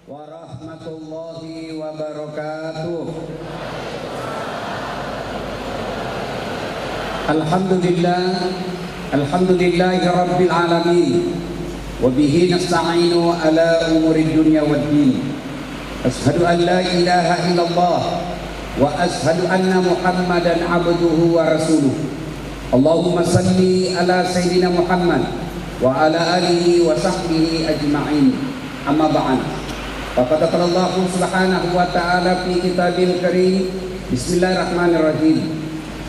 warahmatullahi wabarakatuh. Alhamdulillahi rabbil alamin, wa bihi nasta'inu ala umuri dunya waddin. Ashhadu an la ilaha illallah wa ashhadu anna Muhammadan abduhu wa rasuluh. Allahumma salli ala sayyidina Muhammad wa ala alihi wa sahbihi ajma'in. Amma ba'd. Faqad qala Allah subhanahu wa ta'ala fi kitabil karim. Bismillahirrahmanirrahim.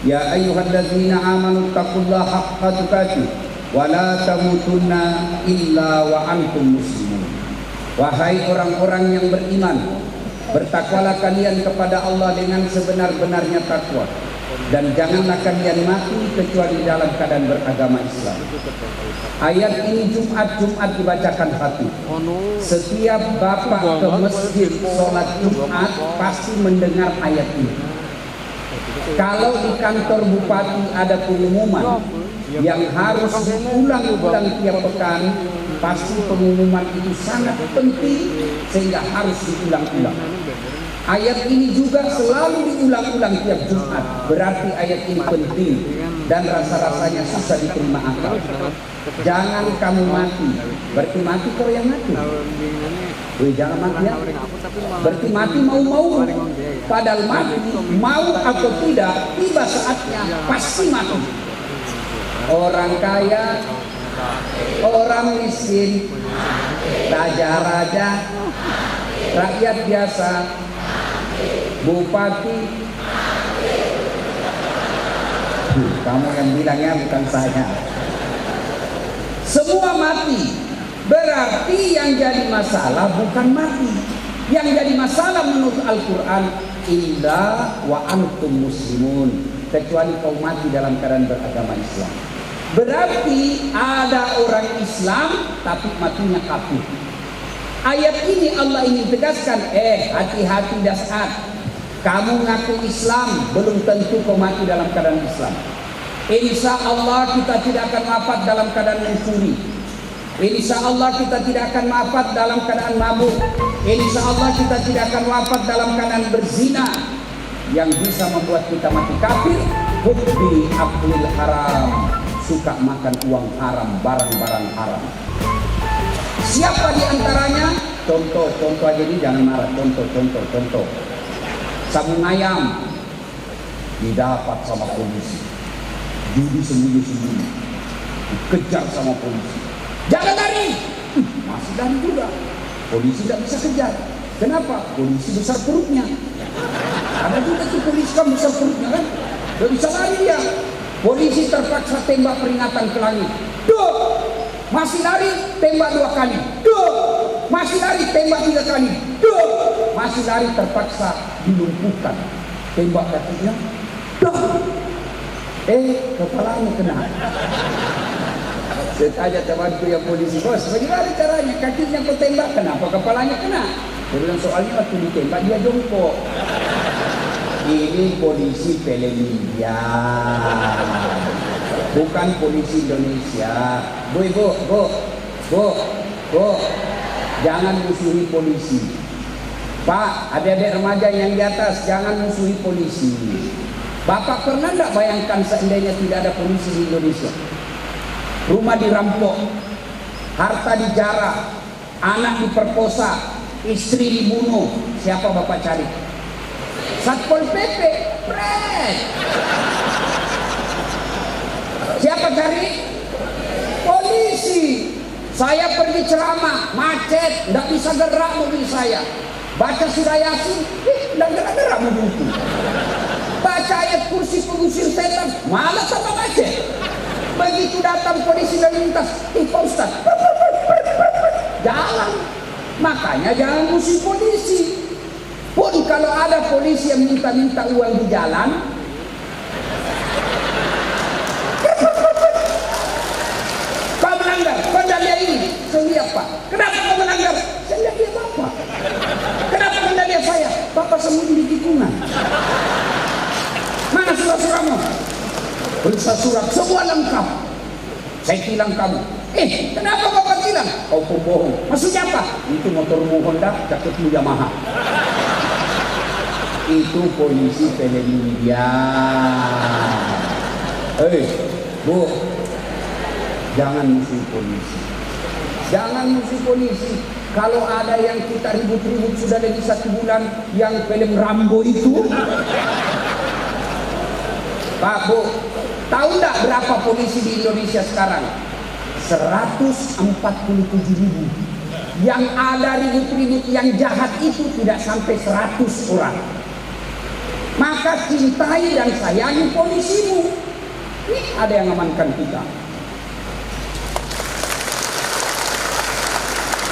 Ya ayyuhalladzina amanu taqullaha haqqa tuqatih wa la tamutunna illa wa antum muslimun. Wahai orang-orang yang beriman, bertakwalah kalian kepada Allah dengan sebenar-benarnya takwa, dan janganlah kalian mati kecuali dalam keadaan beragama Islam. Ayat ini Jumat dibacakan khatib. Setiap bapak ke masjid sholat Jumat pasti mendengar ayat ini. Kalau di kantor bupati ada pengumuman yang harus diulang-ulang tiap pekan, pasti pengumuman itu sangat penting sehingga harus diulang-ulang. Ayat ini juga selalu diulang-ulang tiap Jumat. Berarti ayat ini penting dan rasa-rasanya susah diterima akal. Jangan kamu mati. Berarti mati kau yang mati. Jangan mati ya. Berarti mati mau-mau. Padahal mati mau atau tidak, tiba saatnya pasti mati. Orang kaya, orang miskin, raja-raja, rakyat biasa, bupati, kamu yang bilangnya bukan saya. Semua mati. Berarti yang jadi masalah bukan mati. Yang jadi masalah menurut Al-Quran, illa wa antum muslimun, kecuali kau mati dalam keadaan beragama Islam. Berarti ada orang Islam tapi matinya kafir. Ayat ini Allah ingin tegaskan, hati-hati dasar. Kamu ngaku Islam, belum tentu kau mati dalam keadaan Islam. Insya Allah kita tidak akan wafat dalam keadaan mencuri. Insya Allah kita tidak akan wafat dalam keadaan mabuk. Insya Allah kita tidak akan wafat dalam keadaan berzina. Yang bisa membuat kita mati kafir, hubbi aklil haram, suka makan uang haram, barang-barang haram. Siapa di antaranya? Contoh aja ini, jangan marah. Contoh. Sabung ayam didapat sama polisi, judi sembunyi-sembunyi, dikejar sama polisi. Jangan lari, masih lari juga. Polisi tidak bisa kejar. Kenapa? Polisi besar perutnya. Ada juga tuh polisi kan besar perutnya kan, tidak bisa lari dia. Polisi terpaksa tembak peringatan ke langit. Duh! Masih lari, tembak 2 kali. Duh! Masih lari, tembak 3 kali. Duh! Masih lari, terpaksa dilumpuhkan. Tembak kakinya. Duh! Kepalanya kena. Saya tanya temanku yang polisi, bos, bagaimana caranya? Kakinya kau tembak, kenapa kepalanya kena? Dia bilang soalnya waktu ditembak dia jongkok. Ini polisi film India, bukan polisi Indonesia. Bu, jangan musuhi polisi. Pak, adik-adik remaja yang di atas, jangan musuhi polisi. Bapak pernah tidak bayangkan seandainya tidak ada polisi di Indonesia? Rumah dirampok, harta dijarah, anak diperkosa, istri dibunuh. Siapa bapak cari? Satpol PP, Siapa cari? Polisi. Saya pergi ceramah, macet, tidak bisa gerak mobil saya. Baca surah Yasin, tidak gerak-gerak mobilku. Baca ayat kursi pengusir setan, malah sama macet. Begitu datang polisi dan lintas, Pak Ustaz, jalan. Makanya jangan musuh polisi. Pun kalau ada polisi yang minta-minta uang di jalan, kau melanggar, kau tidak lihat ini. Saya lihat Pak. Kenapa kau melanggar? Saya lihat dia Bapak. Kenapa kau tidak lihat saya? Bapak sembunyi di tikungan. Mana surat-suratmu? Berusaha surat semua lengkap. Saya bilang kamu, Kenapa bapak bilang? Kau pembohong. Maksudnya apa? Itu motormu Honda, jaketmu Yamaha. Itu polisi film India. Bu, jangan musuh polisi. Jangan musuh polisi. Kalau ada yang kita ribut-ribut sudah lebih 1 bulan, yang film Rambo itu. Pak, Bu, tahu nggak berapa polisi di Indonesia sekarang? 147.000. Yang ada ribut-ribut yang jahat itu tidak sampai 100 orang. Maka cintai dan sayangi polisimu. Ini ada yang amankan kita.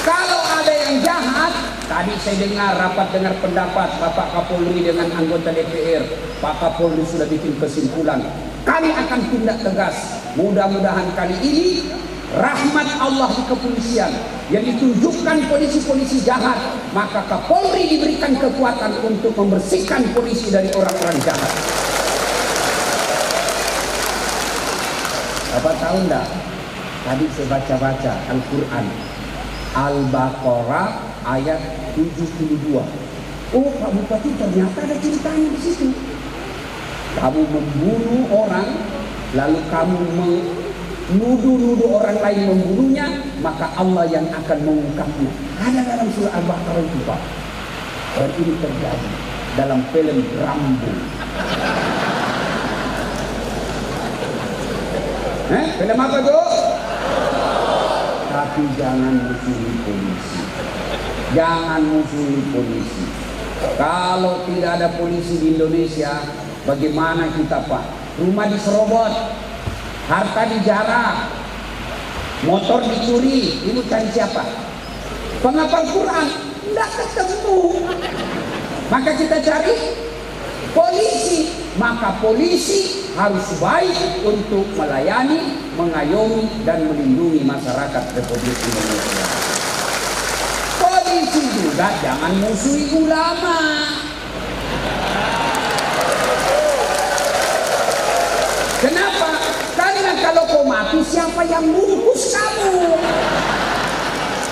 Kalau ada yang jahat, tadi saya dengar rapat dengar pendapat Bapak Kapolri dengan anggota DPR. Pak Kapolri sudah bikin kesimpulan. Kami akan tindak tegas. Mudah-mudahan kali ini rahmat Allah di kepolisian yang ditunjukkan polisi-polisi jahat, maka Kapolri diberikan kekuatan untuk membersihkan polisi dari orang-orang jahat. Bapak tahu enggak? Tadi saya baca-baca Al-Quran, Al-Baqarah ayat 72. Oh, Pak Bupati, ternyata ada ceritanya di situ. Kamu membunuh orang, lalu kamu nuduh-nuduh orang lain membunuhnya, maka Allah yang akan mengungkapnya. Ada dalam surah Al-Baqarah itu, Pak. Dan ini terjadi dalam film Rambo. Film apa tuh? Tapi jangan musuhi polisi. Jangan musuhi polisi. Kalau tidak ada polisi di Indonesia, bagaimana kita, Pak? Rumah diserobot, harta dijarah, motor dicuri. Ini cari siapa? Penghafal Quran. Tidak ketemu. Maka kita cari polisi. Maka polisi harus baik untuk melayani, mengayomi, dan melindungi masyarakat Republik Indonesia. Polisi juga jangan musuhi ulama. Kenapa? Karena kalau kau mati, siapa yang bungkus kamu?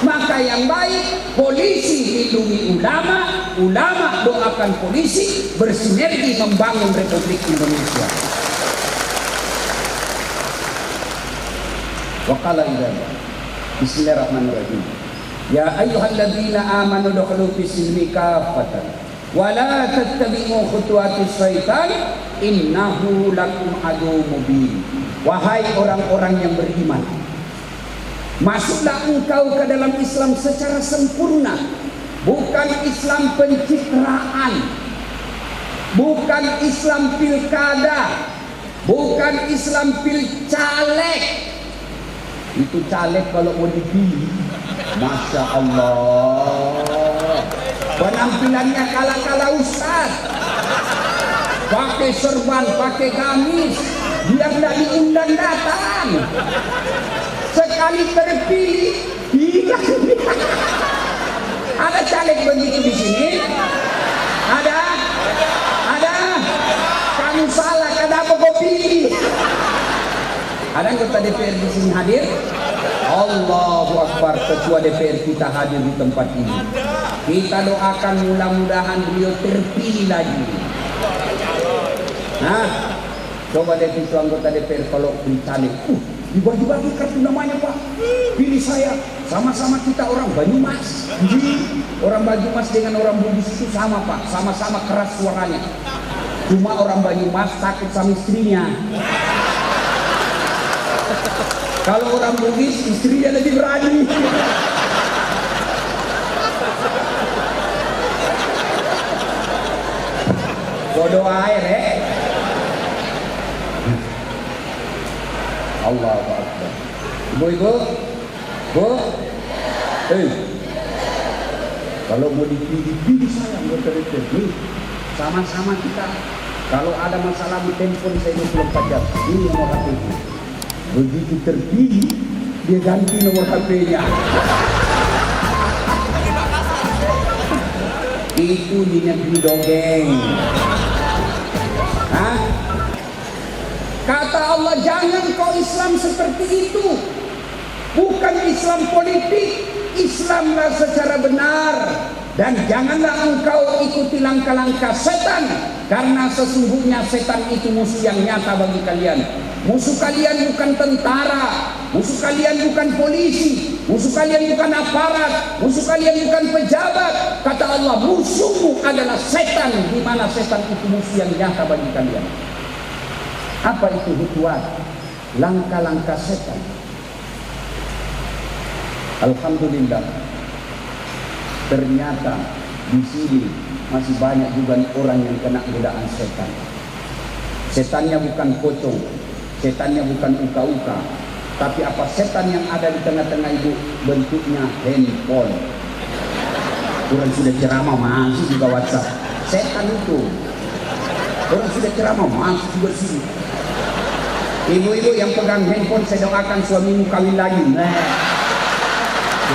Maka yang baik, polisi lindungi ulama, ulama doakan polisi, bersinergi membangun Republik Indonesia. Wa qala idzalika. Bismillahirrahmanirrahim. Ya ayyuhalladzina amanu dukhulu fis silmi kaffatan wa la tattabi'u khutuwatis syaitan innahu lakum aduwwun mubin. Wahai orang-orang yang beriman, masuklah engkau ke dalam Islam secara sempurna. Bukan Islam pencitraan, bukan Islam pilkada, bukan Islam caleg. Itu caleg kalau mau dipilih, Masya Allah, penampilannya kala-kala ustaz, pakai serban, pakai gamis, biar tidak diundang datang. Sekali terpilih, hilang. Ada caleg begitu di sini? Ada? Kamu salah, kenapa kau pilih? Ada anggota DPR di sini hadir? Allahu Akbar, ketua DPR kita hadir di tempat ini. Kita doakan mudah-mudahan beliau terpilih lagi. Nah, coba deh itu anggota DPR kalau caleg, dibagi-bagi kartu namanya, Pak. Pilih saya. Sama-sama kita orang Banyumas. Orang Banyumas dengan orang Bugis itu sama, Pak. Sama-sama keras suaranya. Cuma orang Banyumas takut sama istrinya. Kalau orang Bugis, istrinya lebih berani. Bodoh air, Allah Akbar. Ibu-ibu, Bu, kalau mau dipilih saya anggota DPR, sama-sama kita. Kalau ada masalah di telepon saya 24 jam. Ini nomor HP. Begitu terpilih, dia ganti nomor HP-nya. Itu di negeri dongeng. Hah? Kata Allah, jangan kau Islam seperti itu. bukan Islam politik, Islamlah secara benar. Dan janganlah engkau ikuti langkah-langkah setan, karena sesungguhnya setan itu musuh yang nyata bagi kalian. Musuh kalian bukan tentara, musuh kalian bukan polisi, musuh kalian bukan aparat, musuh kalian bukan pejabat. Kata Allah, musuhmu adalah setan, di mana setan itu musuh yang nyata bagi kalian. Apa itu hutuat? Langkah-langkah setan. Alhamdulillah, ternyata di sini masih banyak juga orang yang kena godaan setan. Setannya bukan pocong, setannya bukan uka-uka, tapi apa setan yang ada di tengah-tengah itu bentuknya handphone. Orang sudah ceramah masih juga WhatsApp. Setan itu. Orang sudah ceramah masih juga sini. Ibu-ibu yang pegang handphone, saya doakan suamimu kawin lagi. Nah,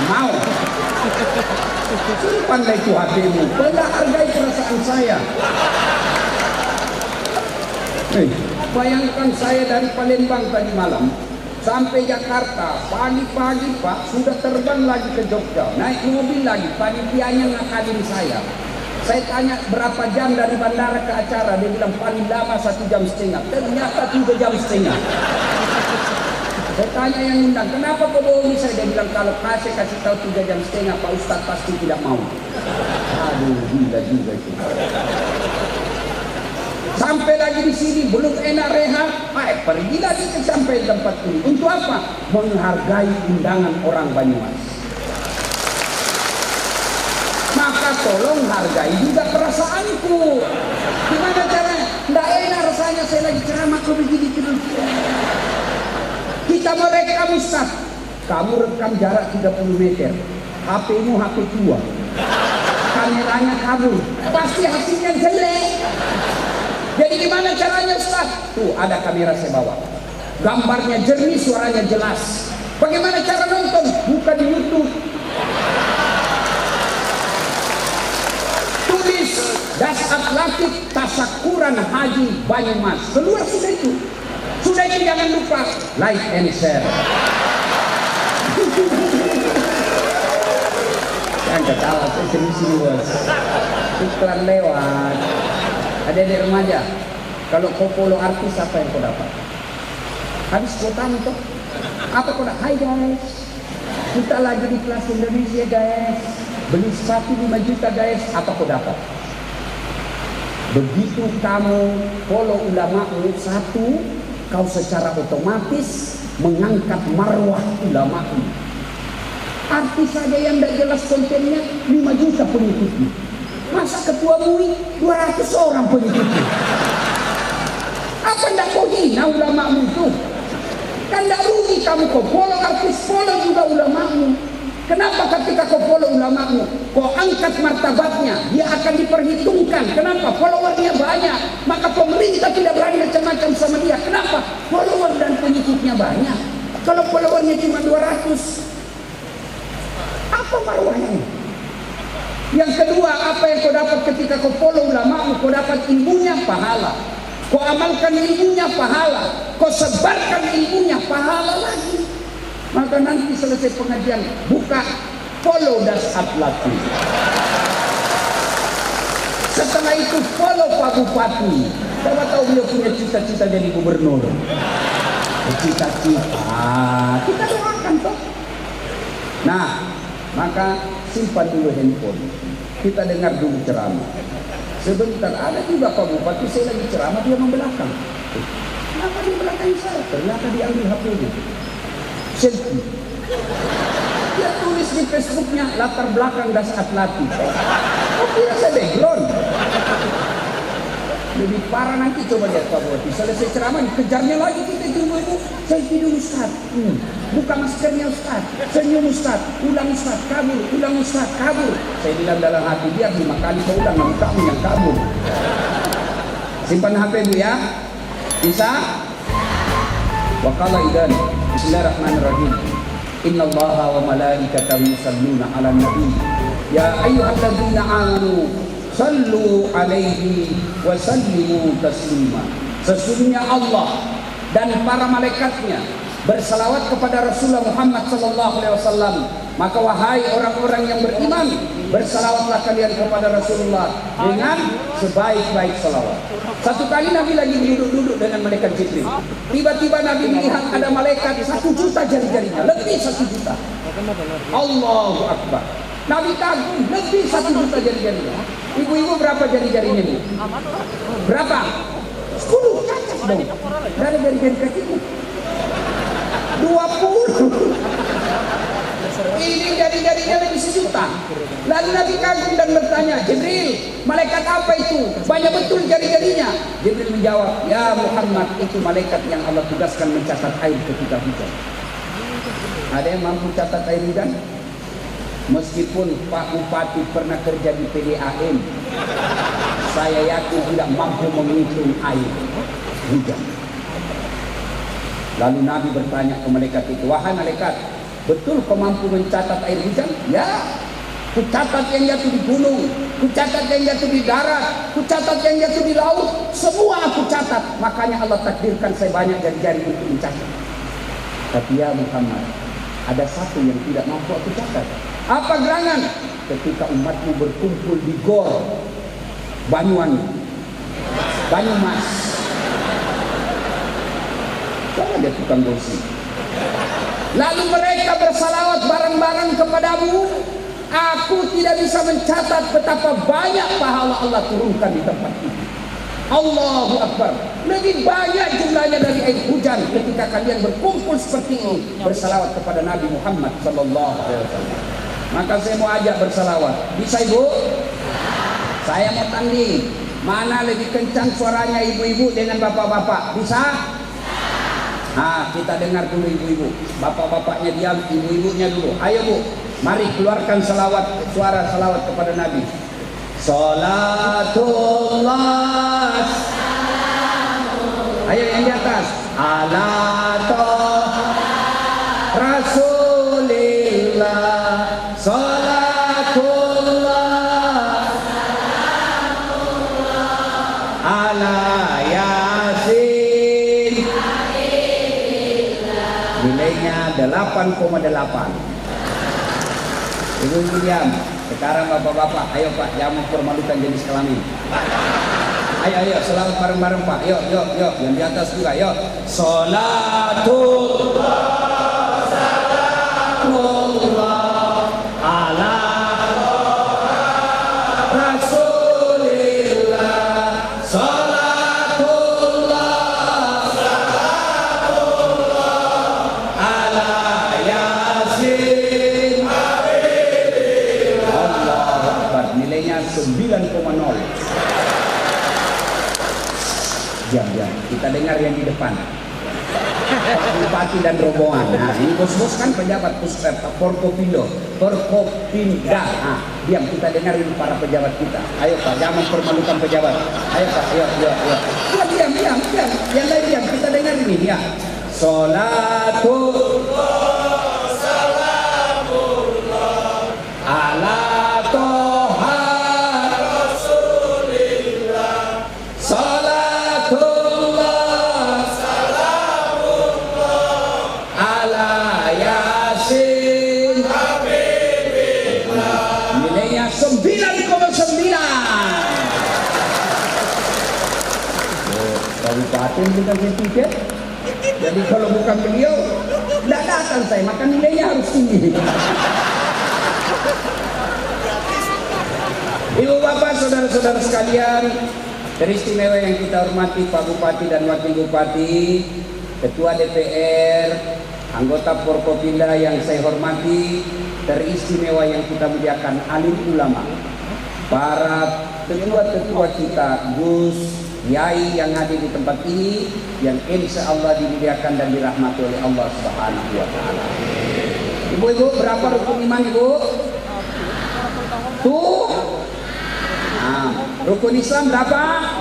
mau. Simpanlah itu hatimu, pernah hargai perasaan saya. Bayangkan saya dari Palembang tadi malam sampai Jakarta, pagi-pagi Pak, sudah terbang lagi ke Jogja, naik mobil lagi, panitianya ngakalin saya. Saya tanya berapa jam dari bandara ke acara, dia bilang paling lama 1,5 jam, ternyata 3,5 jam. Saya tanya yang undang, kenapa kau bohongi saya? Dia bilang kalau saya kasih tahu 3,5 jam, Pak Ustadz pasti tidak mau. Aduh, gila juga itu. Sampai lagi di sini belum enak rehat, pergi lagi ke sampai tempat ini. Untuk apa? Menghargai undangan orang Banyumas. Maka tolong hargai juga perasaanku. Gimana caranya? Nggak enak rasanya saya lagi ceramah kok begini terus. Kita merekam Ustaz, kamu rekam jarak 30 meter, HP-mu HP tua, kameranya kabur, pasti hasilnya jelek. Jadi gimana caranya Ustaz? Tuh ada kamera saya bawa, gambarnya jernih, suaranya jelas. Bagaimana cara nonton? Buka di YouTube. Tulis Dasat Latif Tasakuran Haji Banyumas, keluar sudah itu. Sudah itu jangan lupa like and share. Jangan ketawa, saya serius. Iklan lewat. Ada di remaja. Kalau kau follow artis, apa yang kau dapat? Habis kau tanya tuh, apa kau dapat? Hai guys, kita lagi di kelas Indonesia guys. Beli sapi 5 juta guys, apa kau dapat? Begitu kamu follow ulamamu satu, kau secara otomatis mengangkat marwah ulama ini. Artis saja yang tidak jelas kontennya 5 juta pengikutnya. Masa ketua MUI 200 orang pengikutnya. Apa tidak kau hina ulamamu itu? Kan tidak rugi kamu kau follow artis, follow juga ulamamu. Kenapa ketika kau follow ulamamu, kau angkat martabatnya, dia akan diperhitungkan. Kenapa? Followernya banyak, maka pemerintah tidak berani macam-macam sama dia. Kenapa? Follower dan pengikutnya banyak. Kalau followernya cuma 200, apa marwahnya? Yang kedua, apa yang kau dapat ketika kau follow ulamamu? Kau dapat ilmunya, pahala. Kau amalkan ilmunya, pahala. Kau sebarkan ilmunya, pahala lagi. Maka nanti selesai pengajian, buka follow Dasat Latif. Setelah itu follow Pak Bupati. Siapa tahu beliau punya cita-cita jadi gubernur. Cita-cita kita doakan toh. Nah, maka simpan dulu handphone. Kita dengar dulu ceramah. Sebentar ada juga Pak Bupati, saya lagi ceramah, dia membelakang. Kenapa dia belakang saya? Ternyata diambil HP-nya. Selfie. Dia tulis di Facebooknya latar belakang Dasat Latif. Oh, kira saya background. Lebih parah nanti, coba lihat Pak Bupati. Selesai ceramah dikejarnya lagi, kita tunggu itu. Selfie dulu Ustaz. Buka maskernya Ustaz. Senyum Ustaz. Ulang Ustaz, kabur. Ulang Ustaz, kabur. Saya bilang dalam hati, biar 5 kali kau ulang, namun kamu yang kabur. Simpan HP Bu ya. Bisa? Wa qala idan. Bismillahirrahmanirrahim. Innallaha wa malaikatahu yusalluna 'alan nabi. Ya ayyuhalladzina amanu sallu 'alaihi wa sallimu taslima. Sesungguhnya Allah dan para malaikatnya bersalawat kepada Rasulullah Muhammad sallallahu alaihi wasallam. Maka wahai orang-orang yang beriman, bersalawatlah kalian kepada Rasulullah dengan sebaik-baik salawat. Satu kali Nabi lagi duduk-duduk dengan malaikat Jibril. Tiba-tiba Nabi melihat ada malaikat 1 juta jari-jarinya, lebih 1 juta. Allahu Akbar. Nabi kagum, lebih 1 juta jari-jarinya. Ibu-ibu berapa jari-jarinya nih? Berapa? 10 cacat dong. Dari jari-jari kakinya 20. Ini jari-jarinya lebih 1 juta. Lalu Nabi kagum dan bertanya, Jibril, malaikat apa itu? Banyak betul jari-jarinya. Jibril menjawab, ya Muhammad, itu malaikat yang Allah tugaskan mencatat air ketika hujan. Ada yang mampu catat air hujan? Meskipun Pak Bupati pernah kerja di PDAM, saya yakin tidak mampu menghitung air hujan. Lalu Nabi bertanya ke malaikat itu, wahai malaikat, betul kau mampu mencatat air hujan? Ya, ku catat yang jatuh di gunung, ku catat yang jatuh di darat, ku catat yang jatuh di laut, semua aku catat. Makanya Allah takdirkan saya banyak jari-jari untuk mencatat. Tapi ya Muhammad, ada satu yang tidak mampu aku catat. Apa gerangan? Ketika umatmu berkumpul di Gor Banyuwangi, Banyumas, sana dia tukang gosip. Lalu mereka bersalawat bareng-bareng kepadamu. Aku tidak bisa mencatat betapa banyak pahala Allah turunkan di tempat ini. Allahu Akbar. Lebih banyak jumlahnya dari air hujan ketika kalian berkumpul seperti ini bersalawat kepada Nabi Muhammad sallallahu alaihi wasallam. Maka saya mau ajak bersalawat. Bisa ibu? Saya mau tanding. Mana lebih kencang suaranya ibu-ibu dengan bapak-bapak? Bisa? Nah, kita dengar dulu ibu-ibu. Bapak-bapaknya diam, ibu-ibunya dulu. Ayo bu, mari keluarkan salawat, suara salawat kepada Nabi. Salatullah. Ayo yang di atas. Ala Rasulillah. Salatullah. Ala Yasin. Nilainya 8,8. Ibu diam. Sekarang bapak-bapak, ayo pak, jangan mempermalukan jenis kelamin. Ayo, selamat bareng-bareng pak. Yuk, yang di atas juga, yuk. Salatullah. Ala Rasulillah. Salatullah. Ala Yasin. Allahu Akbar. Nilainya 9,0. Diam. Kita dengar yang di depan. Bupati dan rombongan. Nah, ini bos-bos kan pejabat Forkopinda. Nah, diam, kita dengar ini para pejabat kita. Ayo pak, jangan mempermalukan pejabat. Ayo pak, yuk. Ya, diam. Yang lain diam, kita dengar ini ya. Salatullah, salamullah ala Toha Rasulillah. Salatullah, salamullah ala Yasin Habibillah. Nilainya 9,9. Kabupaten bukan sertifikat. Jadi kalau bukan beliau, tidak datang saya, maka nilainya harus tinggi. Ibu bapak, saudara-saudara sekalian, teristimewa yang kita hormati Pak Bupati dan Wakil Bupati, Ketua DPR, anggota Forkopinda yang saya hormati, teristimewa yang kita muliakan alim ulama, para ketua-ketua kita, Gus, Yai yang hadir di tempat ini, yang insya Allah dimuliakan dan dirahmati oleh Allah Subhanahu wa Ta'ala. Ibu-ibu, berapa rukun iman ibu? Tuh. Nah, rukun Islam berapa?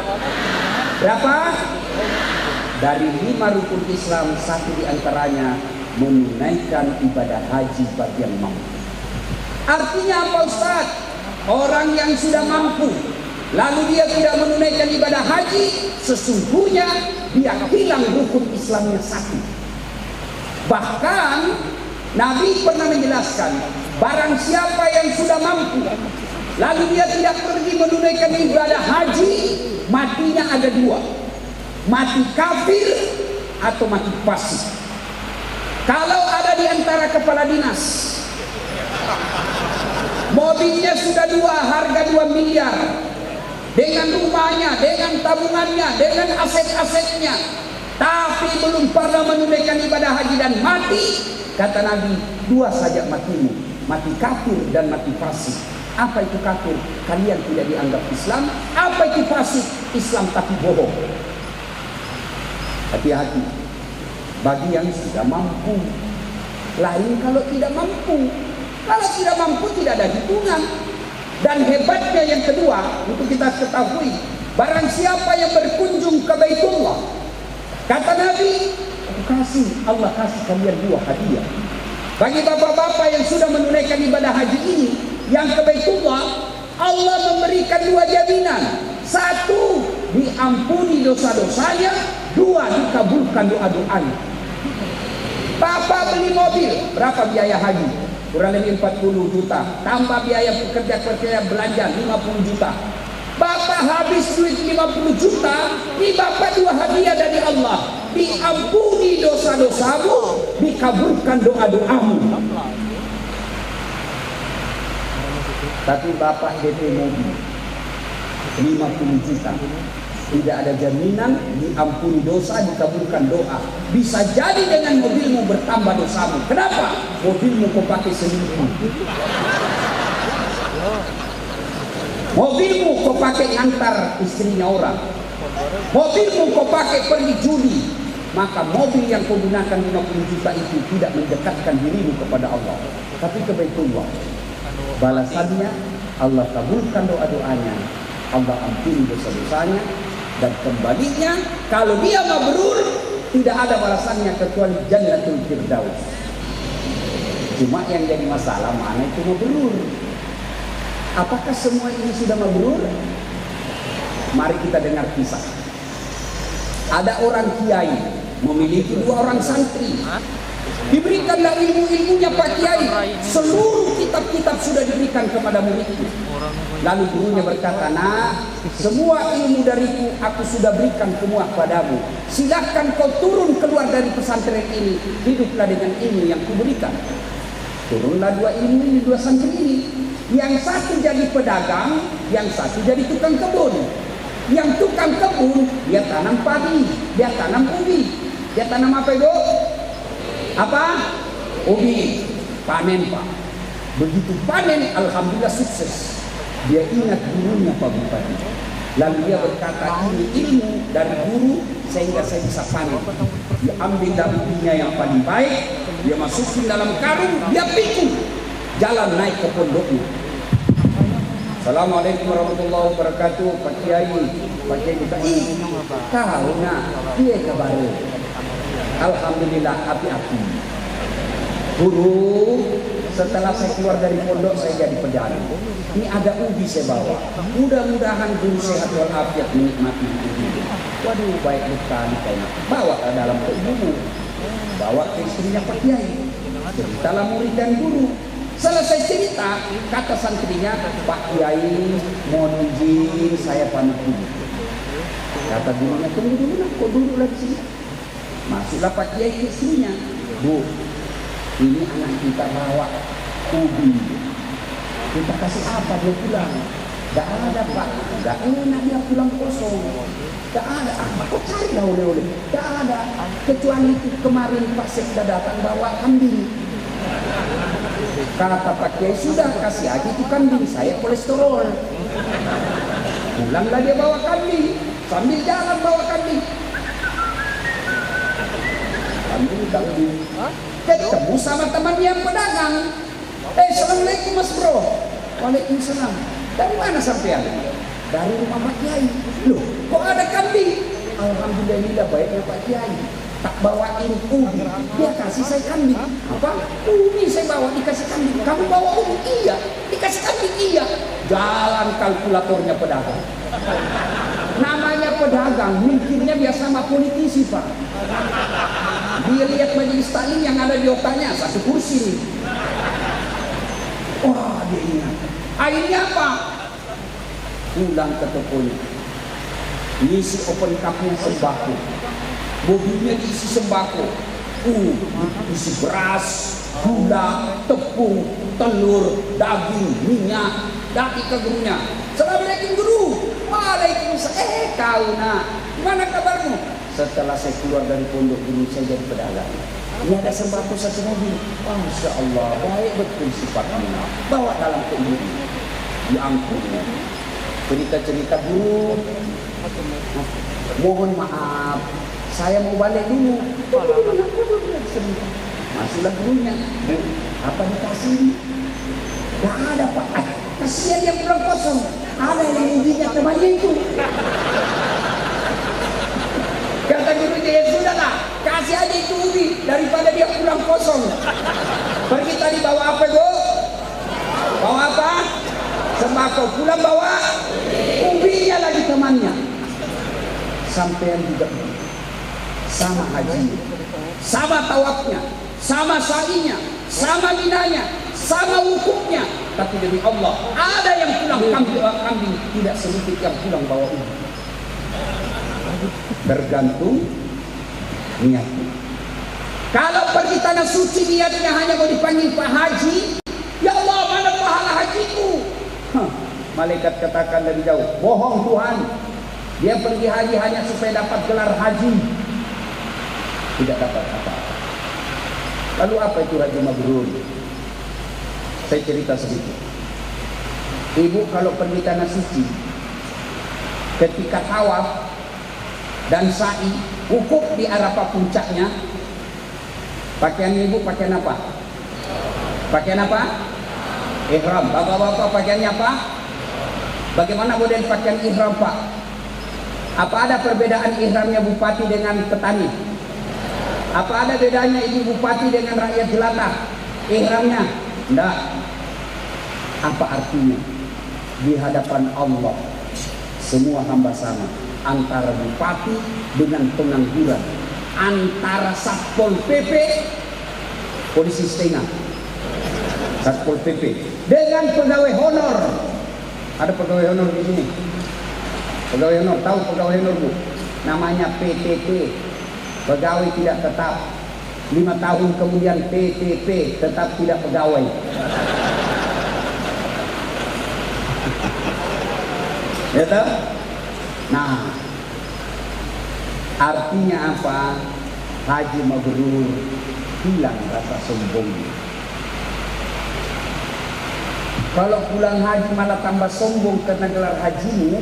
Dari 5 rukun Islam, 1 diantaranya menunaikan ibadah haji bagi yang mampu. Artinya apa Ustaz? Orang yang sudah mampu lalu dia tidak menunaikan ibadah haji, sesungguhnya dia hilang rukun Islamnya 1. Bahkan Nabi pernah menjelaskan, barang siapa yang sudah mampu lalu dia tidak pergi menunaikan ibadah haji, matinya ada dua, mati kafir atau mati fasik. Kalau ada di antara kepala dinas, mobilnya sudah dua, harga 2 miliar, dengan rumahnya, dengan tabungannya, dengan aset-asetnya, tapi belum pernah menunaikan ibadah haji dan mati, kata Nabi, dua saja matimu, mati kafir dan mati fasik. Apa itu kafir? Kalian tidak dianggap Islam. Apa itu fasik? Islam tapi bohong. Hati-hati bagi yang sudah mampu. Lain kalau tidak mampu. Kalau tidak mampu tidak ada hitungan. Dan hebatnya yang kedua, untuk kita ketahui, barang siapa yang berkunjung ke Baitullah, kata Nabi, Allah kasih kalian dua hadiah. Bagi bapak-bapak yang sudah menunaikan ibadah haji ini, yang ke Baitullah, Allah memberikan dua jaminan. Satu, diampuni dosa-dosanya. Dua, dikabulkan doa-doanya. Bapak beli mobil, berapa biaya haji? Kurang lebih 40 juta. Tambah biaya pekerja-pekerja belanja 50 juta. Bapak habis duit 50 juta, ini bapak dua hadiah dari Allah. Diampuni dosa-dosamu, dikabulkan doa-doamu. Tapi bapak DP mobil 50 juta, tidak ada jaminan diampuni dosa, dikabulkan doa. Bisa jadi dengan mobilmu bertambah dosamu. Kenapa? Mobilmu kau pakai selingkuh, mobilmu kau pakai ngantar istrinya orang, mobilmu kau pakai pergi judi. Maka mobil yang kau gunakan 50 juta itu tidak mendekatkan dirimu kepada Allah, tapi ke Baitullah. Balasannya Allah kabulkan doa-doanya, Allah ampuni dosa-dosanya, dan kembalinya kalau dia mabrur tidak ada balasannya kecuali Jannatul Firdaus. Cuma yang jadi masalah mana itu mabrur? Apakah semua ini sudah mabrur? Mari kita dengar kisah. Ada orang kiai memiliki 2 orang santri. Diberikanlah ilmu-ilmunya Pak Kiai. Seluruh kitab-kitab sudah diberikan kepada muridnya. Lalu gurunya berkata, "Nah, semua ilmu dariku aku sudah berikan semua padamu. Silahkan kau turun keluar dari pesantren ini. Hiduplah dengan ilmu yang kuberikan." Turunlah 2 ilmu ini, 2 santri ini. Yang satu jadi pedagang, yang satu jadi tukang kebun. Yang tukang kebun, dia tanam padi, dia tanam ubi. Dia tanam apa itu? Apa? Ubi. Panen Pak. Begitu panen, alhamdulillah sukses. Dia ingat gurunya Pak Bupati. Lalu dia berkata, ini ilmu dari guru sehingga saya bisa panen. Dia ambil daunnya yang paling baik, dia masukin dalam karung, dia pikul, jalan naik ke pondoknya. Assalamualaikum warahmatullahi wabarakatuh. Pak Kiai, Pak Kiai kita kau nak dia kabar. Alhamdulillah api-api. Guru, setelah saya keluar dari pondok saya jadi pedagang. Ini ada ubi saya bawa. Mudah-mudahan guru sehat walafiat menikmati ubi. Waduh, baik sekali kau. Bawa ke dalam ibumu. Bawa ke istrinya Pak Kiai. Ceritalah murid dan guru. Selesai cerita, kata santrinya, "Pak Kiai, mohon izin saya pamit dulu." Kata gurunya, "Tunggu dulu lah, kok duduk lagi sini?" Masuklah Pak Kiai ke istrinya. "Bu, ini anak kita bawa ubi. Kita kasih apa dia pulang?" "Gak ada Pak, gak enak dia pulang kosong. Gak ada, kok cari lah oleh-oleh. Gak ada, kecuali itu kemarin Pak Sekda datang bawa kambing." Kata Pak Kiai, "Sudah kasih aja itu kambing, saya kolesterol." Pulanglah dia bawa kambing, sambil jalan bawa kambing. Ketemu sama temannya yang pedagang. "Assalamualaikum Mas Bro." "Waalaikumsalam." "Dari mana sampean?" "Dari rumah Pak Kiai." "Loh, kok ada kambing?" "Alhamdulillah baiknya Pak Kiai. Tak bawain ubi, dia kasih saya kambing." "Apa? Ubi saya bawa dikasih kambing." "Kamu bawa ubi?" "Iya." "Dikasih kambing?" "Iya." Jalan kalkulatornya pedagang. Namanya pedagang, mikirnya biasa sama politisi Pak. Dia lihat majelis taklim yang ada di otaknya satu kursi nih. Wah, dia ingat. Akhirnya apa? Pulang ke tokonya, diisi open cupnya sembako, mobilnya diisi sembako, isi beras, gula, tepung, telur, daging, minyak, daging ke gurunya. Assalamualaikum guru. Waalaikumsalam. Kau nak, gimana kabarmu? Setelah saya keluar dari pondok ini saya jadi pedagang. Ini ada sembako satu mobil. Masya Allah, baik betul sifatnya. Bawa dalam ke ibu. Diangkut. Cerita-cerita guru, mohon maaf, saya mau balik dulu. Masuklah gurunya. Apa dikasih? Gak ada pak. Kasihan yang pulang kosong. Ada yang ujinya temannya itu. Kata gurunya, ya sudahlah, kasih aja itu ubi daripada dia pulang kosong. Pergi tadi bawa apa bu? Bawa apa? Sembako. Pulang bawa ubinya lagi temannya. Sampai yang juga sama haji, sama tawafnya, sama sa'inya, sama minanya, sama wukufnya. Tapi demi Allah, ada yang pulang kambing tidak sedikit yang pulang bawa ubi. Tergantung niatnya. Kalau pergi tanah suci niatnya hanya mau dipanggil Pak Haji, ya Allah mana pahala hajiku? Malaikat katakan dari jauh, bohong Tuhan. Dia pergi haji hanya supaya dapat gelar haji, tidak dapat apa-apa. Lalu apa itu haji mabrur? Saya cerita sedikit. Ibu kalau pergi tanah suci, ketika tawaf dan sa'i, wukuf di Arafah puncaknya, pakaian ibu pakaian apa? Pakaian apa? Ihram. Bapak-bapak pakaiannya apa? Bagaimana model pakaian ihram pak? Apa ada perbedaan ihramnya bupati dengan petani? Apa ada bedanya ibu bupati dengan rakyat jelata? Ihramnya? Tidak. Apa artinya? Di hadapan Allah semua hamba sama, antara bupati dengan pengangguran, antara Satpol PP, polisi setengah, Satpol PP dengan pegawai honor. Ada pegawai honor di sini. Pegawai honor, tahu pegawai honor bu? Namanya PTP, pegawai tidak tetap. 5 tahun kemudian PTP, tetap tidak pegawai. Ya tahu? Nah, artinya apa? Haji mabrur, hilang rasa sombong. Kalau pulang haji malah tambah sombong karena gelar hajimu,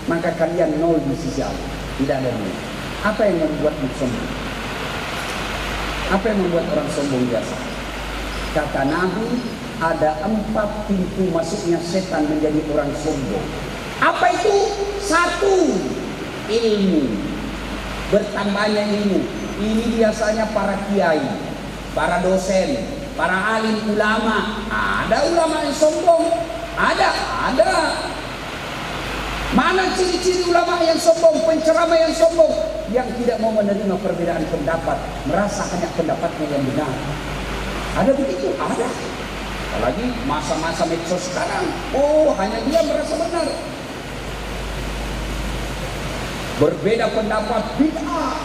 maka kalian nol di sisi Allah. Tidak ada nol. Apa yang membuatmu sombong? Apa yang membuat orang sombong biasa? Kata Nabi, ada 4 pintu masuknya setan menjadi orang sombong. Apa itu? 1, ilmu. Bertambahnya ilmu. Ini biasanya para kiai, para dosen, para alim ulama. Ada ulama yang sombong? Ada. Mana ciri-ciri ulama yang sombong, penceramah yang sombong? Yang tidak mau menerima perbedaan pendapat, merasa hanya pendapatnya yang benar. Ada begitu? Ada. Apalagi masa-masa medsos sekarang. Oh, hanya dia merasa benar. Berbeda pendapat bid'ah,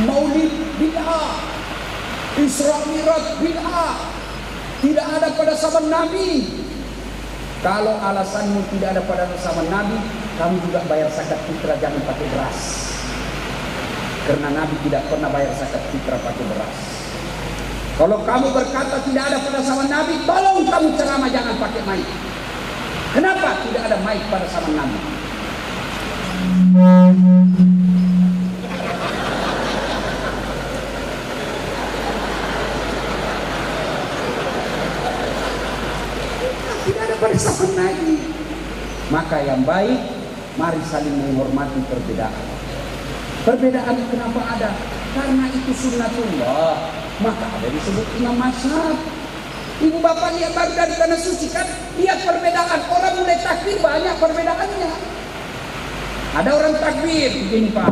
maulid bid'ah, Isra Mi'raj bid'ah, tidak ada pada zaman Nabi. Kalau alasanmu tidak ada pada zaman Nabi, kamu juga bayar zakat fitrah, jangan pakai beras. Karena Nabi tidak pernah bayar zakat fitrah pakai beras. Kalau kamu berkata tidak ada pada zaman Nabi, tolong kamu ceramah jangan pakai mic. Kenapa tidak ada mic pada zaman Nabi? Tidak ada pada zaman Nabi. Maka yang baik, mari saling menghormati perbedaan. Perbedaan kenapa ada? Karena itu sunnatullah. Maka ada disebut imam mazhab. Ibu bapak lihat baru dari tanah suci kan, lihat perbedaan. Orang mulai takbir banyak perbedaannya. Ada orang takbir begini pak,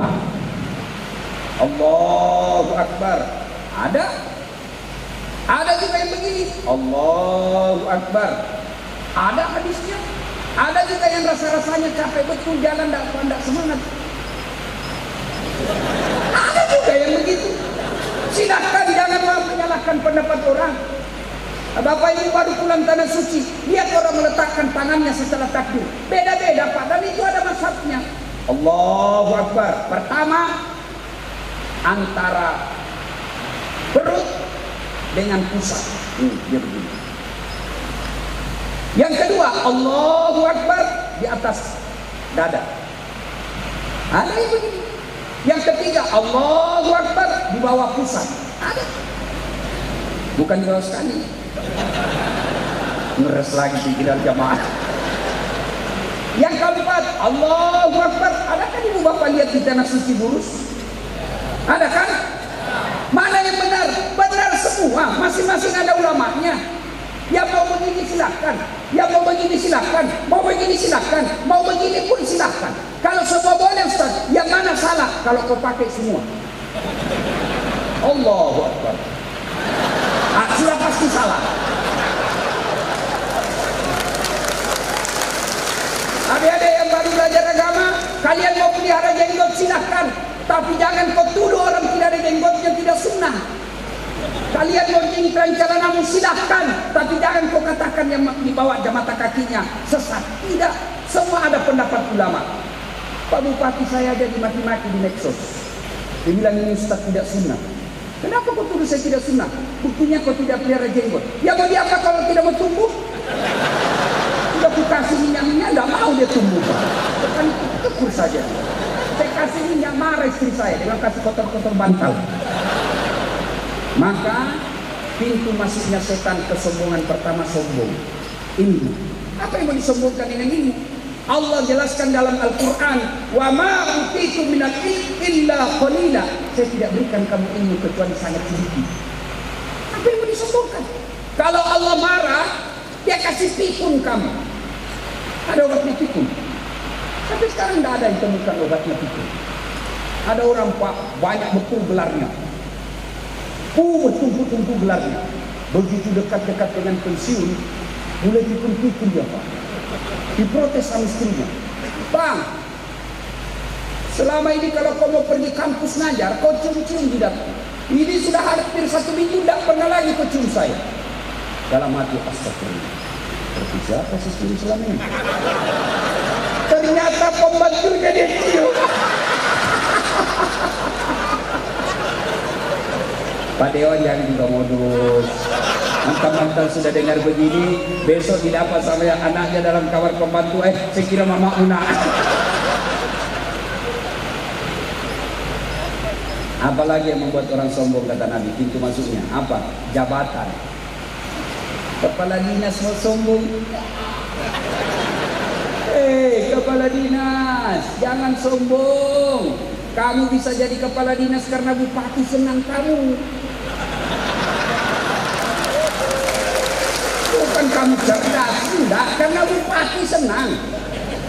Allahu Akbar. Ada juga yang begini, Allahu Akbar. Ada hadisnya. Ada juga yang rasa-rasanya capek betul jalan tidak semangat. Ada juga yang begitu. Silakan, jangan menyalahkan pendapat orang. Bapak Ibu baru pulang tanah suci, lihat orang meletakkan tangannya setelah takbir. Beda-beda Pak, dan itu ada mazhabnya. Allahu Akbar. Pertama, antara perut dengan pusat. Dia begini. Yang kedua, Allahu Akbar di atas dada. Ada yang begini. Yang ketiga, Allahu Akbar di bawah pusat. Ada. Bukan di bawah sekali. Ngeres lagi pikiran jamaah. Yang keempat, Allahu Akbar. Adakah ibu bapak lihat di tanah suci Burus? Ada kan? Mana yang benar? Benar semua. Masing-masing ada ulamanya. Yang mau begini silakan. Yang mau begini silakan. Mau begini silakan. Mau begini pun silakan. Kalau semua boleh Ustaz, yang mana salah kalau kau pakai semua? Allahu Akbar. Sudah pasti salah. Adik-adik yang baru belajar agama, kalian mau pelihara jenggot silahkan, tapi jangan kau tuduh orang tidak ada jenggotnya tidak sunnah. Kalian mau jingkran celanamu silahkan, tapi jangan kau katakan yang dibawa mata kakinya sesat. Tidak, semua ada pendapat ulama. Pak Bupati saya aja dimaki-maki di medsos. Dia bilang ini Ustaz tidak sunnah. Kenapa kau tuduh saya tidak sunnah? Buktinya kau tidak pelihara jenggot. Ya mau diapa kalau tidak mau tumbuh? Sudah aku kasih minyak-minyak, tidak mau dia tumbuh Pak. Bukan itu, tegur saja. Saya kasih minyak, marah istri saya. Dia bilang kasih kotor-kotor bantal. Maka pintu masuknya setan kesombongan pertama sombong. Ilmu. Apa yang mau disombongkan dengan ilmu? Allah jelaskan dalam Al-Quran, wa ma utitu minal ilmi illa qalila. Saya tidak berikan kamu ilmu kecuali sangat sedikit. Apa yang mau disombongkan? Kalau Allah marah, dia kasih pikun kamu. Ada obatnya pikun. Tapi sekarang tidak ada yang temukan obatnya pikun. Ada orang Pak banyak betul gelarnya, bertumpuk-tumpuk gelarnya. Begitu dekat-dekat dengan pensiun, mulai pikun-pikun dia Pak. Diprotes sama istrinya, Bang, selama ini kalau kau mau pergi kampus ngajar, kau cium-cium di dalam. Ini sudah hampir 1 minggu, tidak pernah lagi kau cium saya. Dalam hati, astagfirullah, seperti siapa sih cium selama ini? Ternyata pembantunya dia cium. Pak Dewan jangan juga modus. Mantan-mantan sudah dengar begini, besok didapat sama anaknya dalam kamar pembantu. Saya kira Mama Una. Apalagi yang membuat orang sombong kata Nabi, pintu masuknya apa? Jabatan. Kepala dinas mau sombong. Kepala dinas, jangan sombong. Kamu bisa jadi kepala dinas karena bupati senang kamu. Bukan kamu cerdas, enggak, karena bupati senang.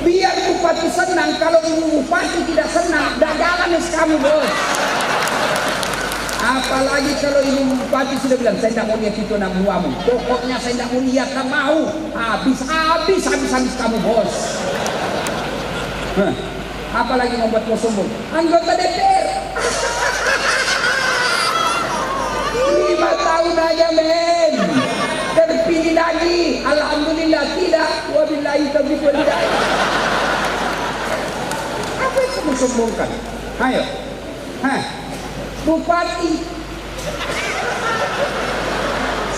Biar bupati senang, kalau ibu bupati tidak senang, dah jalan kamu bos. Apalagi kalau ibu bupati sudah bilang, saya tidak mau lihat itu anak buahmu. Pokoknya saya tidak mau lihat, tak mau. Habis kamu bos. Apalagi membuat kau sombong. Anggota DPR. 5 tahun aja men. Terpilih lagi, alhamdulillah tidak, wabillahi taufiq wal hidayah. Apa yang kamu sombongkan? Ayo, bupati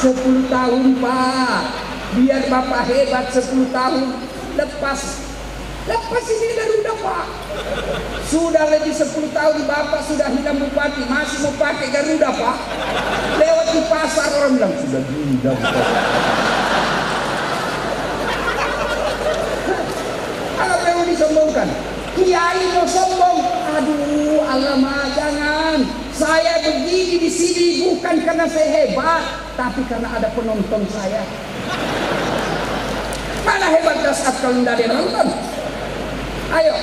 10 tahun Pak, biar Bapak hebat 10 tahun, lepas ini Garuda Pak. Sudah lebih 10 tahun Bapak sudah hilang bupati, masih mau pakai Garuda Pak. Lewat di pasar orang bilang sudah gila Bapak. Apa yang mau disombongkan? Kiai mau sombong, aduh alamak jangan. Saya begini di sini bukan karena saya hebat, tapi karena ada penonton saya. Mana hebatnya saat kalau tidak ada yang nonton? Ayo,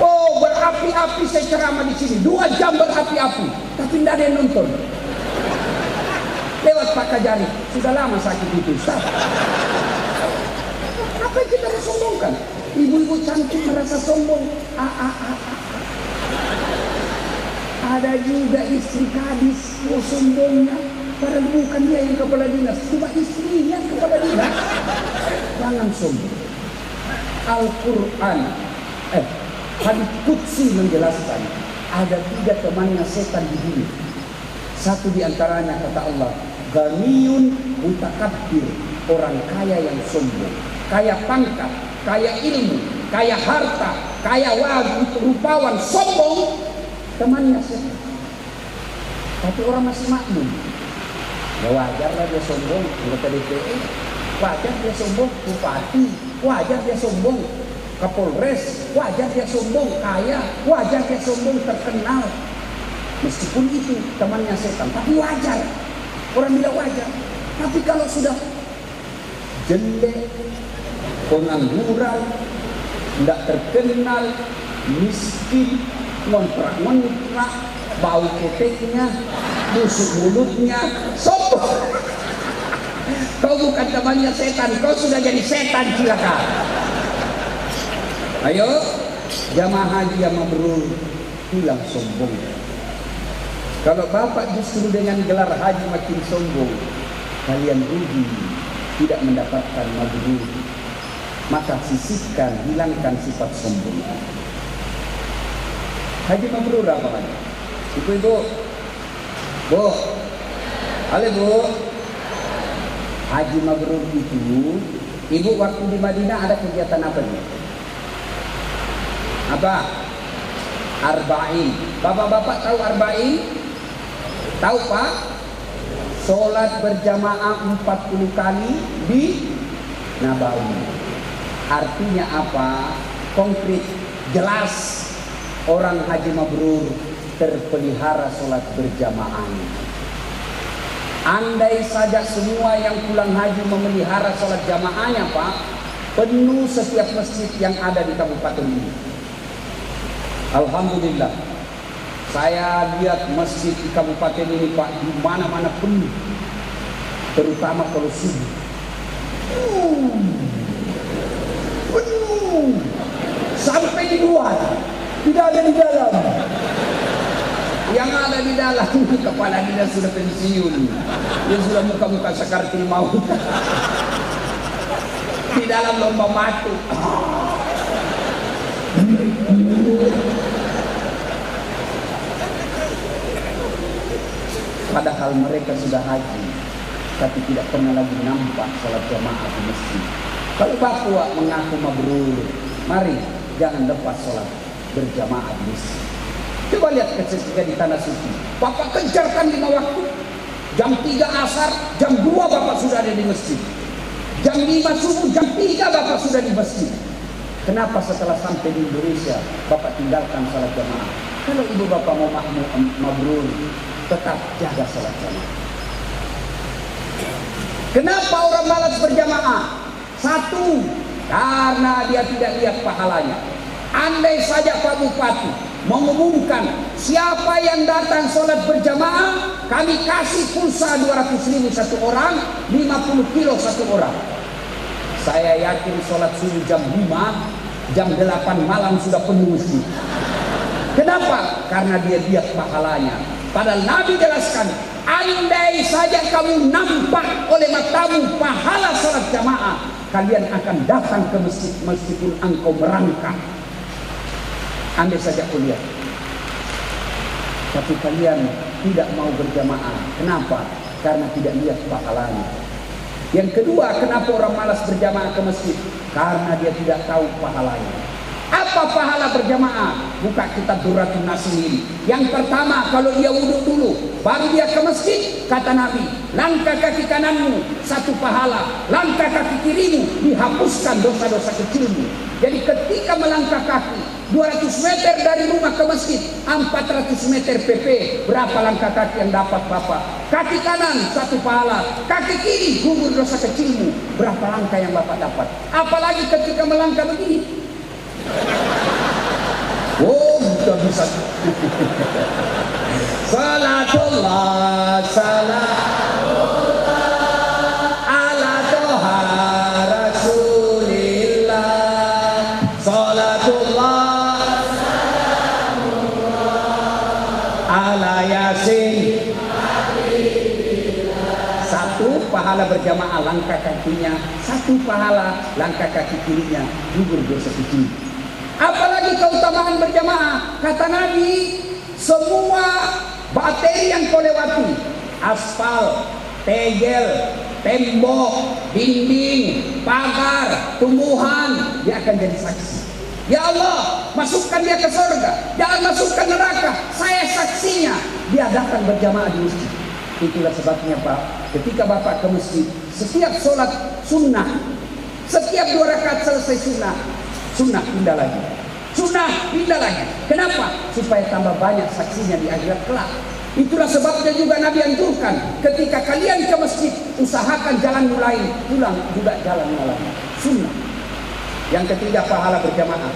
Oh, berapi-api saya ceramah di sini 2 jam berapi-api, tapi tidak ada yang nonton. Lewat Pak Kajari, sudah lama sakit itu, Ustaz. Apa yang kita harus sombongkan? Ibu-ibu cantik merasa sombong. Ada juga istri kadis, oh sombongnya. Padahal bukan dia yang kepala dinas, cuma istrinya kepala dinas. Jangan sombong. Al-Quran, hadits qudsi menjelaskan ada 3 temannya setan di bumi. Satu di antaranya kata Allah, ghaniyun mutakabbir, orang kaya yang sombong, kaya pangkat, kaya ilmu, kaya harta, kaya rupawan, sombong, temannya setan. Tapi orang masih makmum. Ya wajarlah dia sombong, anggota DPR, wajar dia sombong, bupati, wajar dia sombong, Kapolres, wajar dia sombong, kaya, wajar dia sombong, terkenal. Meskipun itu temannya setan, tapi wajar. Orang bilang wajar. Tapi kalau sudah jelek, pengangguran, tidak terkenal, miskin, ngontrak-ngontrak, bau keteknya, busuk mulutnya, sombong. Kau bukan temannya setan, kau sudah jadi setan silakan. Ayo, jamaah haji yang mabrur, hilang sombong. Kalau bapak justru dengan gelar haji makin sombong, kalian rugi, tidak mendapatkan mabrur. Maka sisihkan, hilangkan sifat sombong. Haji mabrur apa lagi? Ibu-ibu, Bu, halo Bu. Haji mabrur itu, ibu waktu di Madinah ada kegiatan apa nih? Apa? Arba'in. Bapak-bapak tahu arba'in? Tahu Pak? Sholat berjamaah 40 kali di Nabawi. Artinya apa? Konkret, jelas. Orang haji mabrur terpelihara sholat berjamaah. Andai saja semua yang pulang haji memelihara sholat jamaahnya Pak, penuh setiap masjid yang ada di kabupaten ini. Alhamdulillah, saya lihat masjid di kabupaten ini Pak, di mana-mana penuh, terutama kalau subuh. Penuh sampai di luar, tidak ada di dalam. Yang ada di dalam kepala dinas sudah pensiun, dia sudah muka-muka sakaratul maut. Di dalam lomba matu. Padahal mereka sudah haji, tapi tidak pernah lagi nampak sholat jamaah di masjid. Kalau bapak mengaku mabrur, mari jangan lepas sholat berjamaah di masjid. Coba lihat ketika di tanah suci, bapak kejarkan 5 waktu. Jam 3 asar, jam 2 bapak sudah ada di masjid. Jam 5 subuh, jam 3 bapak sudah di masjid. Kenapa setelah sampai di Indonesia bapak tinggalkan salat jamaah? Kalau ibu bapak mau mabrur, tetap jaga salat jamaah. Kenapa orang malas berjamaah? Satu, karena dia tidak lihat pahalanya. Andai saja Pak Bupati mengumumkan siapa yang datang sholat berjamaah, kami kasih pulsa 200.000 satu orang, 50 kilo satu orang. Saya yakin sholat subuh jam 5, jam 8 malam sudah penuh masjid. Kenapa? Karena dia lihat pahalanya. Padahal Nabi jelaskan, andai saja kamu nampak oleh matamu pahala sholat jamaah, kalian akan datang ke masjid meskipun engkau merangkak. Andai saja kau lihat. Tapi kalian tidak mau berjamaah. Kenapa? Karena tidak lihat pahalanya. Yang kedua, kenapa orang malas berjamaah ke masjid? Karena dia tidak tahu pahalanya. Apa pahala berjamaah? Buka kitab Durratun Nasim ini. Yang pertama, kalau dia wudhu dulu, baru dia ke masjid, kata Nabi, langkah kaki kananmu 1 pahala, langkah kaki kirimu dihapuskan dosa-dosa kecilmu. Jadi ketika melangkah kaki 200 meter dari rumah ke masjid, 400 meter PP, berapa langkah kaki yang dapat Bapak? Kaki kanan 1 pahala, kaki kiri gugur dosa kecilmu, berapa langkah yang Bapak dapat? Apalagi ketika melangkah begini. Oh, udah bisa. Salatullah, salatullah ala toha rasulillah. Salatullah ala yasin. Satu pahala berjamaah langkah kakinya, satu pahala langkah kaki kirinya gugur dosa kecil. Apalagi keutamaan berjamaah, kata Nabi, semua bakteri yang kau lewati, aspal, tegel, tembok, dinding, pagar, tumbuhan, dia akan jadi saksi. Ya Allah, masukkan dia ke surga, jangan masukkan neraka, saya saksinya. Dia datang berjamaah di masjid. Itulah sebabnya Pak, ketika Bapak ke masjid, setiap sholat sunnah, setiap 2 rakaat selesai sunnah pindah lagi, sunnah pindah lagi. Kenapa? Supaya tambah banyak saksinya di akhirat kelak. Itulah sebabnya juga Nabi anjurkan, ketika kalian ke masjid, usahakan jalan mulai, pulang juga jalan malam. Sunnah. Yang ketiga, pahala berjamaah.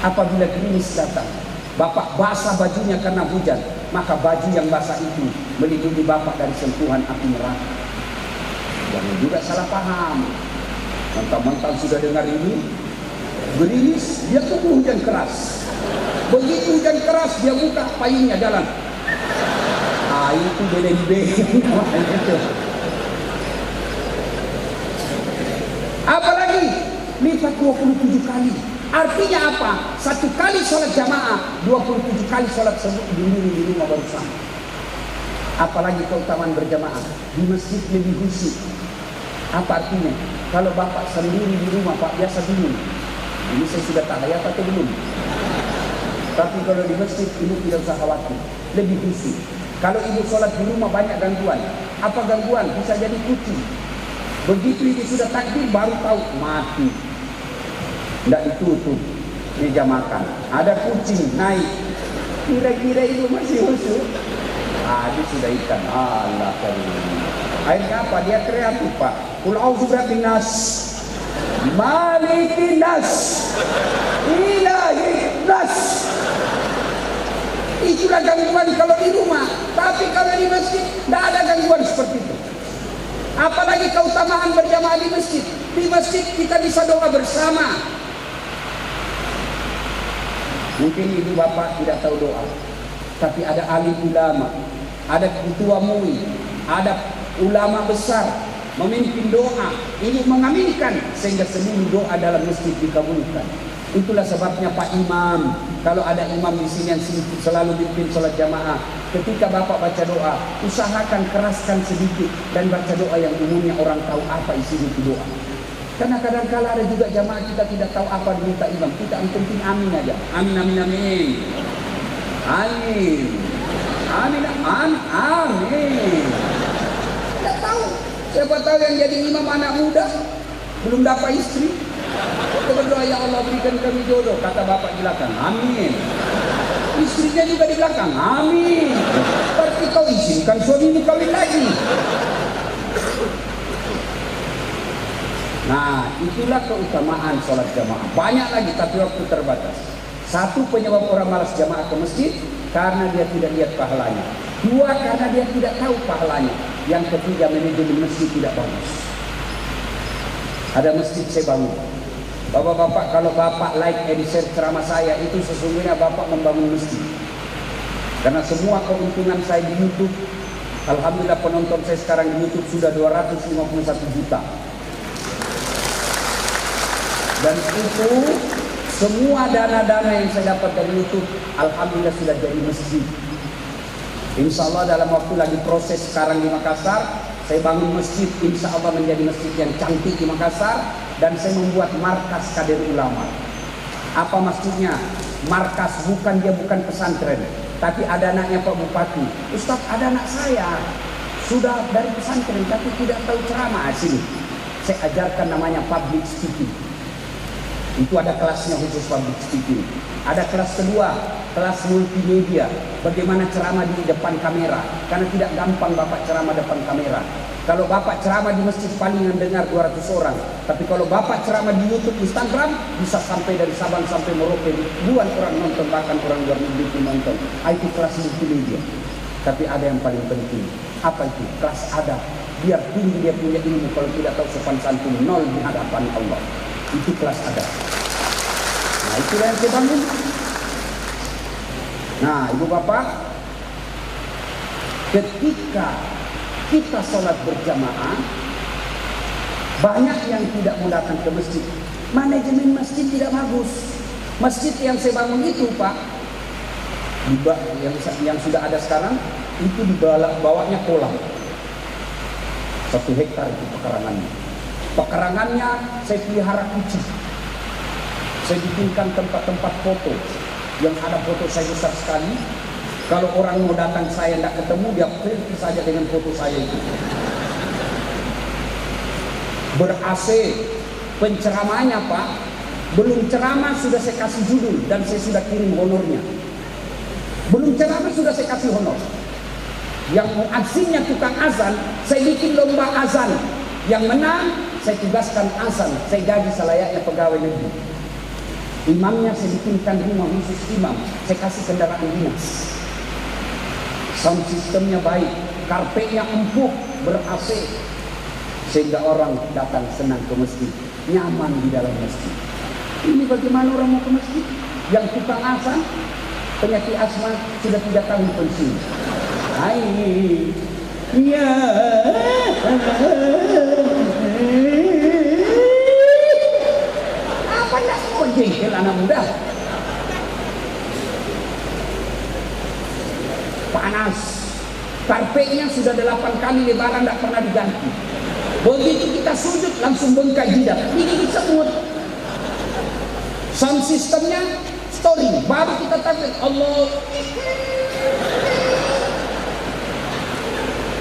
Apabila gerimis datang, Bapak basah bajunya karena hujan, maka baju yang basah itu melindungi Bapak dari sentuhan api neraka. Jangan juga salah paham. Mentang-mentang sudah dengar ini, gerimis, dia tunggu hujan keras. Begitu hujan keras, dia buka payungnya jalan. Ah, itu belembe. Apalagi lipat 27 kali. Artinya apa? 1 kali sholat jamaah, 27 kali sholat sendiri di rumah baru sama. Apalagi keutamaan berjamaah di masjid lebih khusyuk. Apa artinya? Kalau Bapak sendiri di rumah, Pak, biasa bingung. Ini saya sudah tahiyat atau belum? Tapi kalau di masjid, ibu tidak usah khawatir, lebih khusyuk. Kalau ibu sholat di rumah banyak gangguan. Apa gangguan? Bisa jadi kucing. Begitu ibu sudah takbir baru tahu mati. Tidak ditutup meja makan, ada kucing naik, kira-kira itu masih khusyuk. Itu sudah ikan. Allah karim. Akhirnya apa? Dia kreatif, Pak. Qul a'udzu birabbin nas, malikin nas, ilahin nas. Itulah gangguan kalau di rumah. Tapi kalau di masjid tidak ada gangguan seperti itu. Apalagi keutamaan berjamaah di masjid. Di masjid kita bisa doa bersama. Mungkin ibu bapak tidak tahu doa, tapi ada alim ulama, ada ketua MUI, ada ulama besar memimpin doa, ibu mengaminkan sehingga seluruh doa dalam masjid dikabulkan. Itulah sebabnya Pak Imam, kalau ada imam di sini yang selalu pimpin sholat jamaah, ketika bapak baca doa, usahakan keraskan sedikit dan baca doa yang umumnya orang tahu apa isi itu doa. Karena kadang-kala ada juga jamaah kita tidak tahu apa diminta imam, kita penting amin aja. Amin, amin, amin. Amin. Amin, amin, amin. Tidak tahu. Siapa tahu yang jadi imam anak muda, belum dapat istri. Kita berdoa, ya Allah berikan kami jodoh. Kata bapak di belakang, amin. Istrinya juga di belakang, amin. Berarti kau izinkan suamimu kawin lagi. Nah, itulah keutamaan sholat jamaah. Banyak lagi, tapi waktu terbatas. 1, penyebab orang malas jamaah ke masjid karena dia tidak lihat pahalanya. 2, karena dia tidak tahu pahalanya. Yang ketiga, manajemen masjid tidak bagus. Ada masjid saya bangun. Bapak-bapak, kalau bapak like and share ceramah saya, itu sesungguhnya bapak membangun masjid. Karena semua keuntungan saya di YouTube, alhamdulillah penonton saya sekarang di YouTube sudah 251 juta. Dan itu semua dana-dana yang saya dapat dari YouTube, alhamdulillah sudah jadi masjid. Insya Allah dalam waktu lagi proses sekarang di Makassar, saya bangun masjid, insya Allah menjadi masjid yang cantik di Makassar. Dan saya membuat markas kader ulama. Apa maksudnya? Markas bukan pesantren, tapi ada anaknya Pak Bupati. Ustaz, ada anak saya sudah dari pesantren tapi tidak tahu ceramah. Sini saya ajarkan, namanya public speaking. Itu ada kelasnya khusus public speaking. Ada kelas kedua, kelas multimedia. Bagaimana ceramah di depan kamera. Karena tidak gampang Bapak ceramah depan kamera. Kalau Bapak ceramah di masjid paling dengar 200 orang. Tapi kalau Bapak ceramah di YouTube, Instagram, bisa sampai dari Sabang sampai Merauke. Ribuan orang nonton, bahkan orang luar negeri pun nonton. Itu kelas multimedia. Tapi ada yang paling penting. Apa itu? Kelas adab. Biar tinggi dia punya ilmu. Kalau tidak tahu sopan santun, nol di hadapan Allah. Itu kelas adab. Nah, itulah yang saya bangun. Nah, ibu bapak, ketika kita sholat berjamaah, banyak yang tidak mau datang ke masjid. Manajemen masjid tidak bagus. Masjid yang saya bangun itu, Pak, yang sudah ada sekarang, itu di bawahnya kolam. 1 hektar itu pekarangannya. Pekarangannya saya pelihara kucing. Saya bikinkan tempat-tempat foto yang ada foto saya besar sekali. Kalau orang mau datang saya tidak ketemu, dia pergi saja dengan foto saya itu. Ber-AC, penceramahnya Pak, belum ceramah sudah saya kasih judul dan saya sudah kirim honornya. Belum ceramah sudah saya kasih honor. Yang muazzinnya tukang azan, saya bikin lomba azan. Yang menang, saya tugaskan azan. Saya gaji selayaknya pegawai negeri. Imamnya saya bikinkan rumah khusus imam. Saya kasih kendaraan dinas. Sound sistemnya baik, karpetnya empuk, ber-AC. Sehingga orang datang senang ke masjid, nyaman di dalam masjid. Ini bagaimana orang mau ke masjid? Yang tukang azan, penyakit asma sudah 3 tahun pensiun. Hai, ya, apa nak mau jengkel anak muda? Panas, karpetnya sudah 8 kali lebaran tidak pernah diganti. Begitu kita sujud langsung bengkak jidat, ini semut. Sound sistemnya story, baru kita takbir Allah.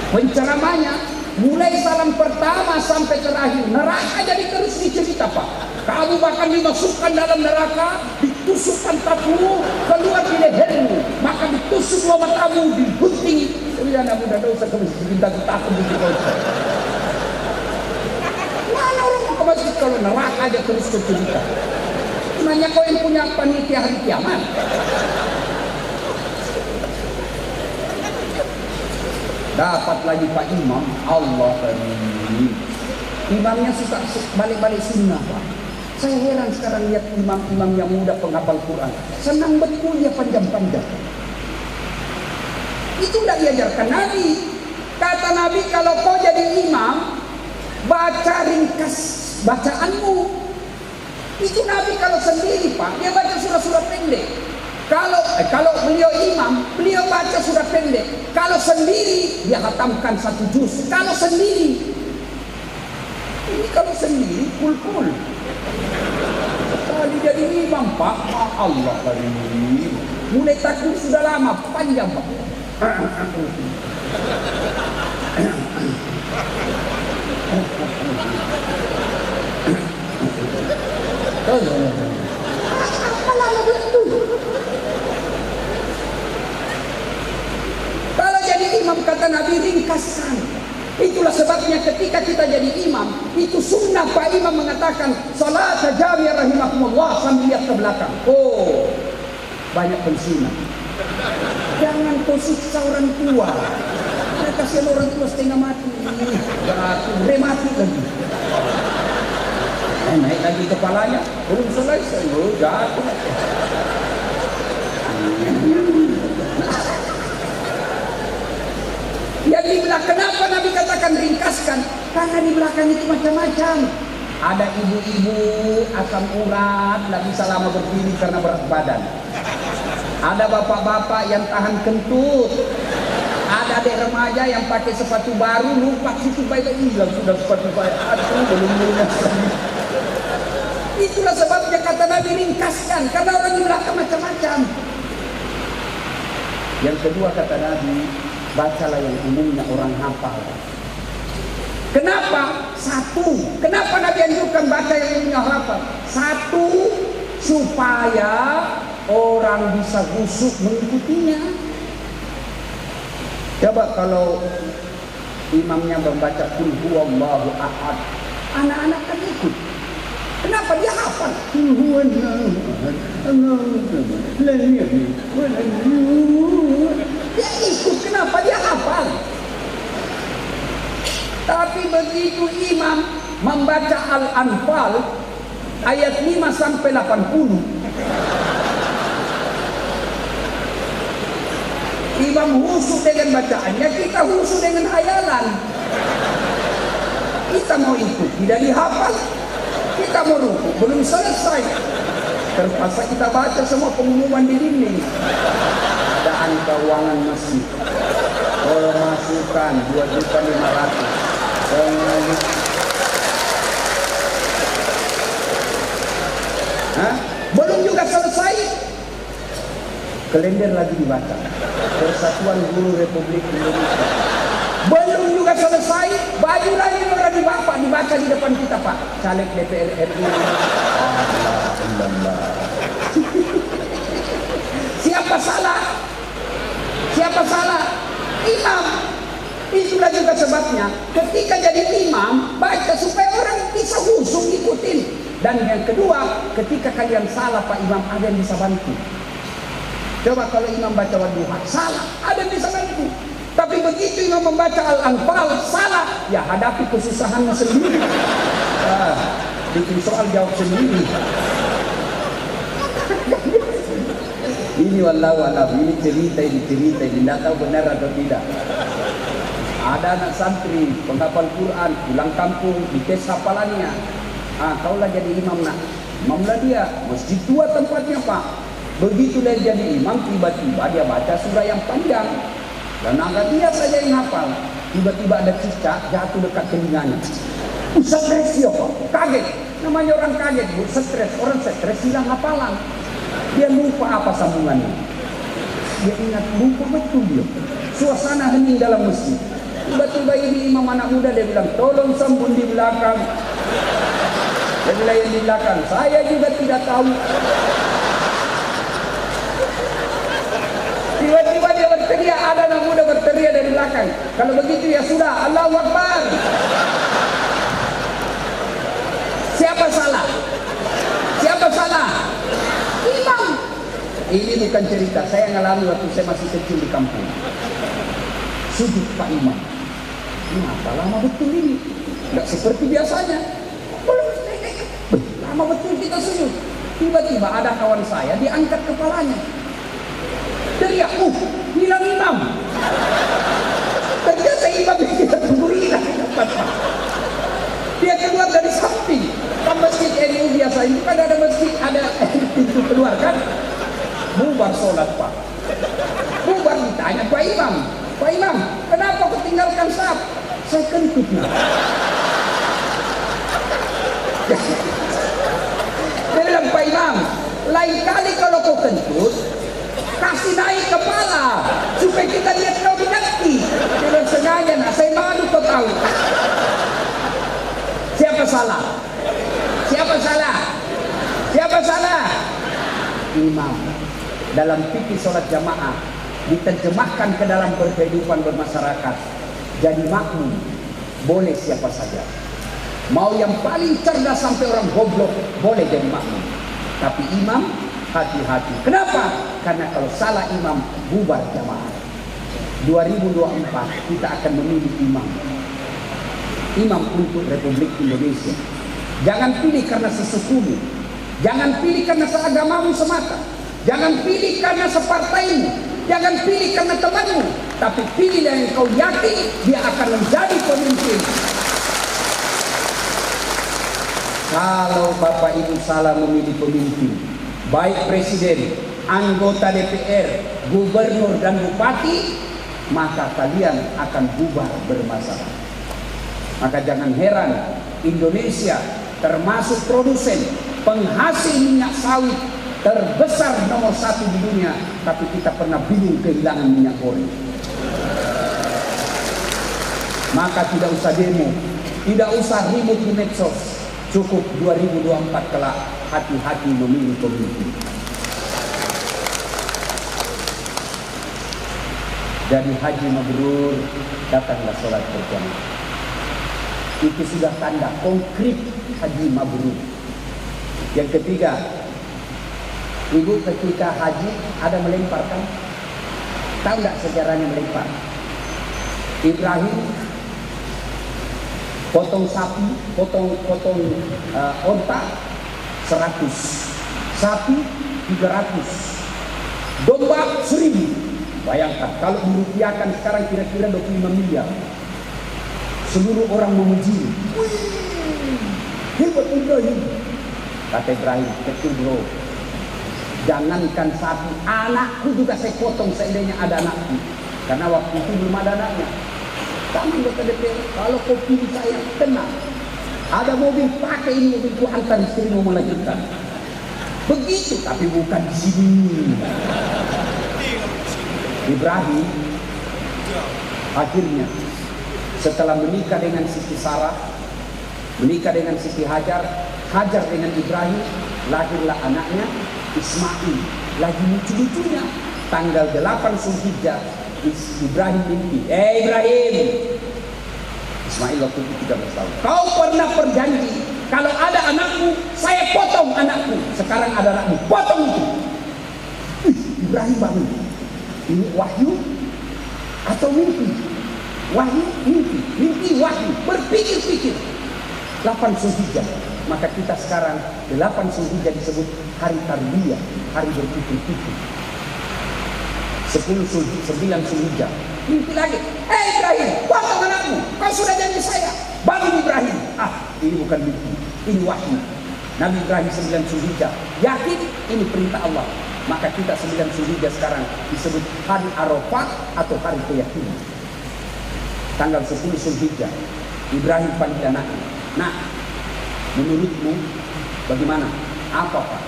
Penceramahnya mulai salam pertama sampai terakhir neraka jadi terus dicerita Pak. Kamu bahkan dimasukkan dalam neraka, ditusukkan tapumu keluar di lehermu, maka ditusuk lobat kamu, digunting. Anak muda dosa kamu minta takut di kota. Mana orang mau ke masjid kalau neraka aja terus cerita? Nanya kau yang punya panitia hari kiamat. Dapat lagi Pak Imam, Allah karim. Imamnya suka balik-balik sunnah Pak. Saya heran sekarang lihat imam-imam yang muda penghafal Quran. Senang betul dia panjang-panjang. Itu tidak diajarkan Nabi. Kata Nabi, kalau kau jadi imam, baca ringkas bacaanmu. Itu Nabi kalau sendiri Pak, dia baca surah-surah pendek. Kalau beliau imam, beliau baca surah pendek. Kalau sendiri, dia khatamkan 1 juz. Kalau sendiri, ini kalau sendiri, kul-kul. Kali jadi imam Pak, Allah kali ini. Mulai takbir sudah lama, panjang Pak. Apa lama begitu? Kalau jadi imam kata Nabi ringkaskan. Itulah sebabnya ketika kita jadi imam, itu sunnah Pak Imam mengatakan salat jami'ah rahimahumullah sambil lihat ke belakang. Oh, banyak pensiunan. Jangan kau siksa orang tua. Kasihan orang tua setengah mati. Jatuh, mati lagi. Naik lagi kepalanya, belum selesai, jatuh. Yang di belakang, kenapa Nabi katakan ringkaskan? Karena di belakang itu macam-macam. Ada ibu-ibu asam urat, tidak bisa lama berdiri karena berat badan. Ada bapak-bapak yang tahan kentut. Ada adik remaja yang pakai sepatu baru, lupa situ baik hilang sudah sepatu baik. Aduh, belum lunas lagi. Itulah sebabnya kata Nabi ringkaskan, karena orang di belakang macam-macam. Yang kedua kata Nabi, bacalah yang umumnya orang hafal. Kenapa? Satu, kenapa Nabi anjurkan baca yang punya harapan? Satu, supaya orang bisa khusyuk mengikutinya. Coba kalau imamnya membaca Qul huwallahu ahad, anak-anak kan ikut. Kenapa dia hafal? Qul huwallahu ahad, dia ikut. Kenapa dia hafal? Tapi begitu imam membaca Al-Anfal ayat 5 sampai 80, imam khusyuk dengan bacaannya, kita khusyuk dengan hayalan. Kita mau ikut, tidak dihafal. Kita mau rukuk, belum selesai, terpaksa kita baca semua pengumuman di dinding. Keadaan keuangan masjid, pemasukan 2.500.000. Belum juga selesai, kalender lagi dibaca, Persatuan Guru Republik Indonesia. Belum juga selesai, baju lagi orang dibaca di depan kita, Pak, caleg DPR RI. Siapa salah? Siapa salah? Imam. Itulah juga sebabnya ketika jadi imam, baca supaya orang bisa khusyuk ikutin. Dan yang kedua, ketika kalian salah Pak Imam, ada yang bisa bantu. Coba kalau imam baca Wadduha salah, ada yang bisa bantu. Tapi begitu imam membaca Al-Anfal salah, ya hadapi kesusahannya sendiri. Bikin soal jawab sendiri. Ini wallahu a'lam, ini cerita, tidak tahu benar atau tidak. Ada anak santri penghafal Quran pulang kampung dites hafalannya. Kaulah jadi imam nak. Imamlah dia, masjid tua tempatnya Pak. Begitu dia jadi imam, tiba-tiba dia baca surah yang panjang. Dan agak dia saja yang hafal. Tiba-tiba ada cicak jatuh dekat telinganya. Stres ya Pak, kaget. Namanya orang kaget, stres. Orang stres hilang hafalan. Dia lupa apa sambungannya. Dia ingat, lupa betul dia. Suasana hening dalam masjid. Tiba-tiba ini imam anak muda, dia bilang, tolong sambung di belakang. Dia bilang yang di belakang, saya juga tidak tahu. Tiba-tiba dia berteriak, ada anak muda berteriak dari belakang. Kalau begitu ya sudah, Allahu Akbar. Siapa salah? Siapa salah? Imam. Ini bukan cerita, saya ngalami waktu saya masih kecil di kampung. Sujud Pak Imam. Kenapa lama betul ini? Tidak seperti biasanya. Lama betul kita sujud. Tiba-tiba ada kawan saya diangkat kepalanya. Teriak, hilang imam. Ternyata imam yang kita tunggu hilang. Dia keluar dari samping. Kan masjid NU biasa ini kan ada masjid, ada pintu keluar kan? Bubar sholat Pak. Bubar ditanya Pak Imam. Pak Imam, kenapa kau tinggalkan saf? Saya kentut nah. Dia bilang, Pak Imam, lain kali kalau kau kentut, kasih naik kepala supaya kita lihat kau mengerti. Dia bilang, sengaja nah, saya malu kau tahu. Siapa salah? Siapa salah? Siapa salah? Imam. Dalam fikih sholat jamaah diterjemahkan ke dalam kehidupan bermasyarakat. Jadi makmum boleh siapa saja. Mau yang paling cerdas sampai orang goblok boleh jadi makmum. Tapi imam hati-hati. Kenapa? Karena kalau salah imam bubar jamaah. 2024 kita akan memilih imam. Imam untuk Republik Indonesia. Jangan pilih karena sesukumu. Jangan pilih karena seagamamu semata. Jangan pilih karena separtaimu. Jangan pilih karena temanmu. Tapi pilih yang kau yakin dia akan menjadi pemimpin. Kalau Bapak Ibu salah memilih pemimpin, baik presiden, anggota DPR, gubernur dan bupati, maka kalian akan bubar bermasalah. Maka jangan heran Indonesia termasuk produsen penghasil minyak sawit terbesar nomor 1 di dunia, tapi kita pernah bingung kehilangan minyak goreng. Maka tidak usah demo, Tidak usah ribut di medsos. Cukup 2024 kelak hati-hati memilih pemimpin. Dari haji mabrur datanglah sholat berjamaah. Itu sudah tanda konkret haji mabrur. Yang ketiga, ibu ketika haji ada melemparkan. Tahu nggak sejarahnya melempar? Ibrahim potong sapi, potong onta 100, sapi 300, domba 1000. Bayangkan kalau dirupiahkan sekarang kira-kira 25 miliar. Seluruh orang memuji. Hebat Ibrahim. Kata Ibrahim, kecil bro. Jangankan sapi, anakku juga saya potong seandainya ada anakku. Karena waktu itu belum ada anaknya. Kami kata DPR, kalau kau pilih saya, tenang. Ada mobil, pakai ini mobilku antar istri mau melahirkan. Begitu, tapi bukan di sini. Ibrahim akhirnya setelah menikah dengan Siti Sarah, menikah dengan Siti Hajar, Hajar dengan Ibrahim, lahirlah anaknya Ismail. Lagi lucu-lucunya tanggal 8 Zulhijjah Ibrahim mimpi, Ibrahim, Ismail waktu itu 13 tahun. Kau pernah berjanji kalau ada anakku, saya potong anakku. Sekarang ada anakmu, potong itu. Ibrahim bangun. Ini wahyu atau mimpi? Wahyu, mimpi, mimpi, wahyu. Berpikir-pikir. 8 Zulhijjah. Maka kita sekarang 8 Zulhijjah disebut hari tarbiyah, hari berpikir-pikir. 9 Zulhijjah. Mimpi lagi. Ibrahim, potong anakmu. Kau sudah janji saya. Bangun Ibrahim. Ini bukan mimpi. Ini wahyu. Nabi Ibrahim 9 Zulhijjah. Yakin ini perintah Allah. Maka kita 9 Zulhijjah sekarang disebut hari Arafah atau hari keyakinan. Tanggal 10 Zulhijjah Ibrahim panggil anaknya. Nah, menurutmu bagaimana? Apa Pak?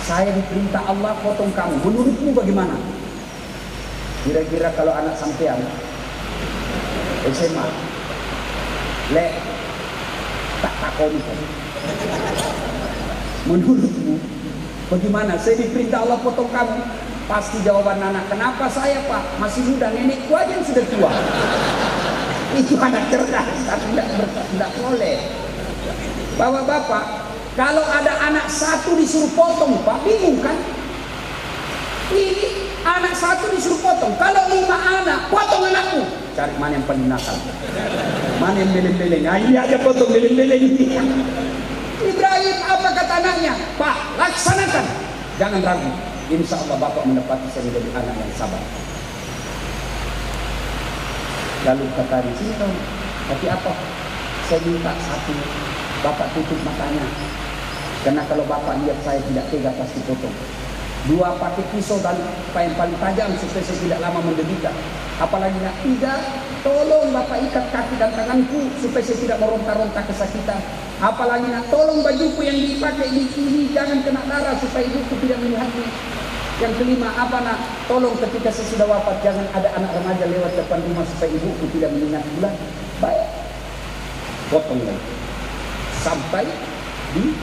Saya diperintah Allah potong kamu. Menurutmu bagaimana? Kira-kira kalau anak sampean SMA, tak takoni. Menurutmu bagaimana? Saya diperintah Allah potong kamu. Pasti jawaban anak, kenapa saya Pak? Masih muda, nenekku aja yang sudah tua. Itu anak cerdas, tapi tidak boleh. Bapak-bapak, kalau ada anak satu disuruh potong Pak, bingung kan? Ini anak satu disuruh potong. Kalau 5 anak, potong anakku. Cari mana yang paling nakal, mana yang beleng-beleng. Ini aja potong beleng-beleng ini. Ibrahim apa kata anaknya? Pak, laksanakan. Jangan ragu. Insya Allah Bapak mendapati saya menjadi anak yang sabar. Lalu kata di sini tahu. Tapi apa? Saya minta satu. Bapak tutup matanya. Karena kalau Bapak lihat saya tidak tega pasti potong. 2 pakai pisau dan yang paling tajam supaya saya tidak lama menderita. Apalagi nak 3, tolong Bapak ikat kaki dan tanganku supaya saya tidak meronta-ronta kesakitan. Apalagi nak tolong bajuku yang dipakai ini jangan kena darah supaya ibuku tidak melihatnya. Yang kelima apa nak? Tolong ketika saya sudah wafat jangan ada anak remaja lewat depan rumah supaya ibuku tidak mengingat bulan. Baik, potong lagi. Sampai di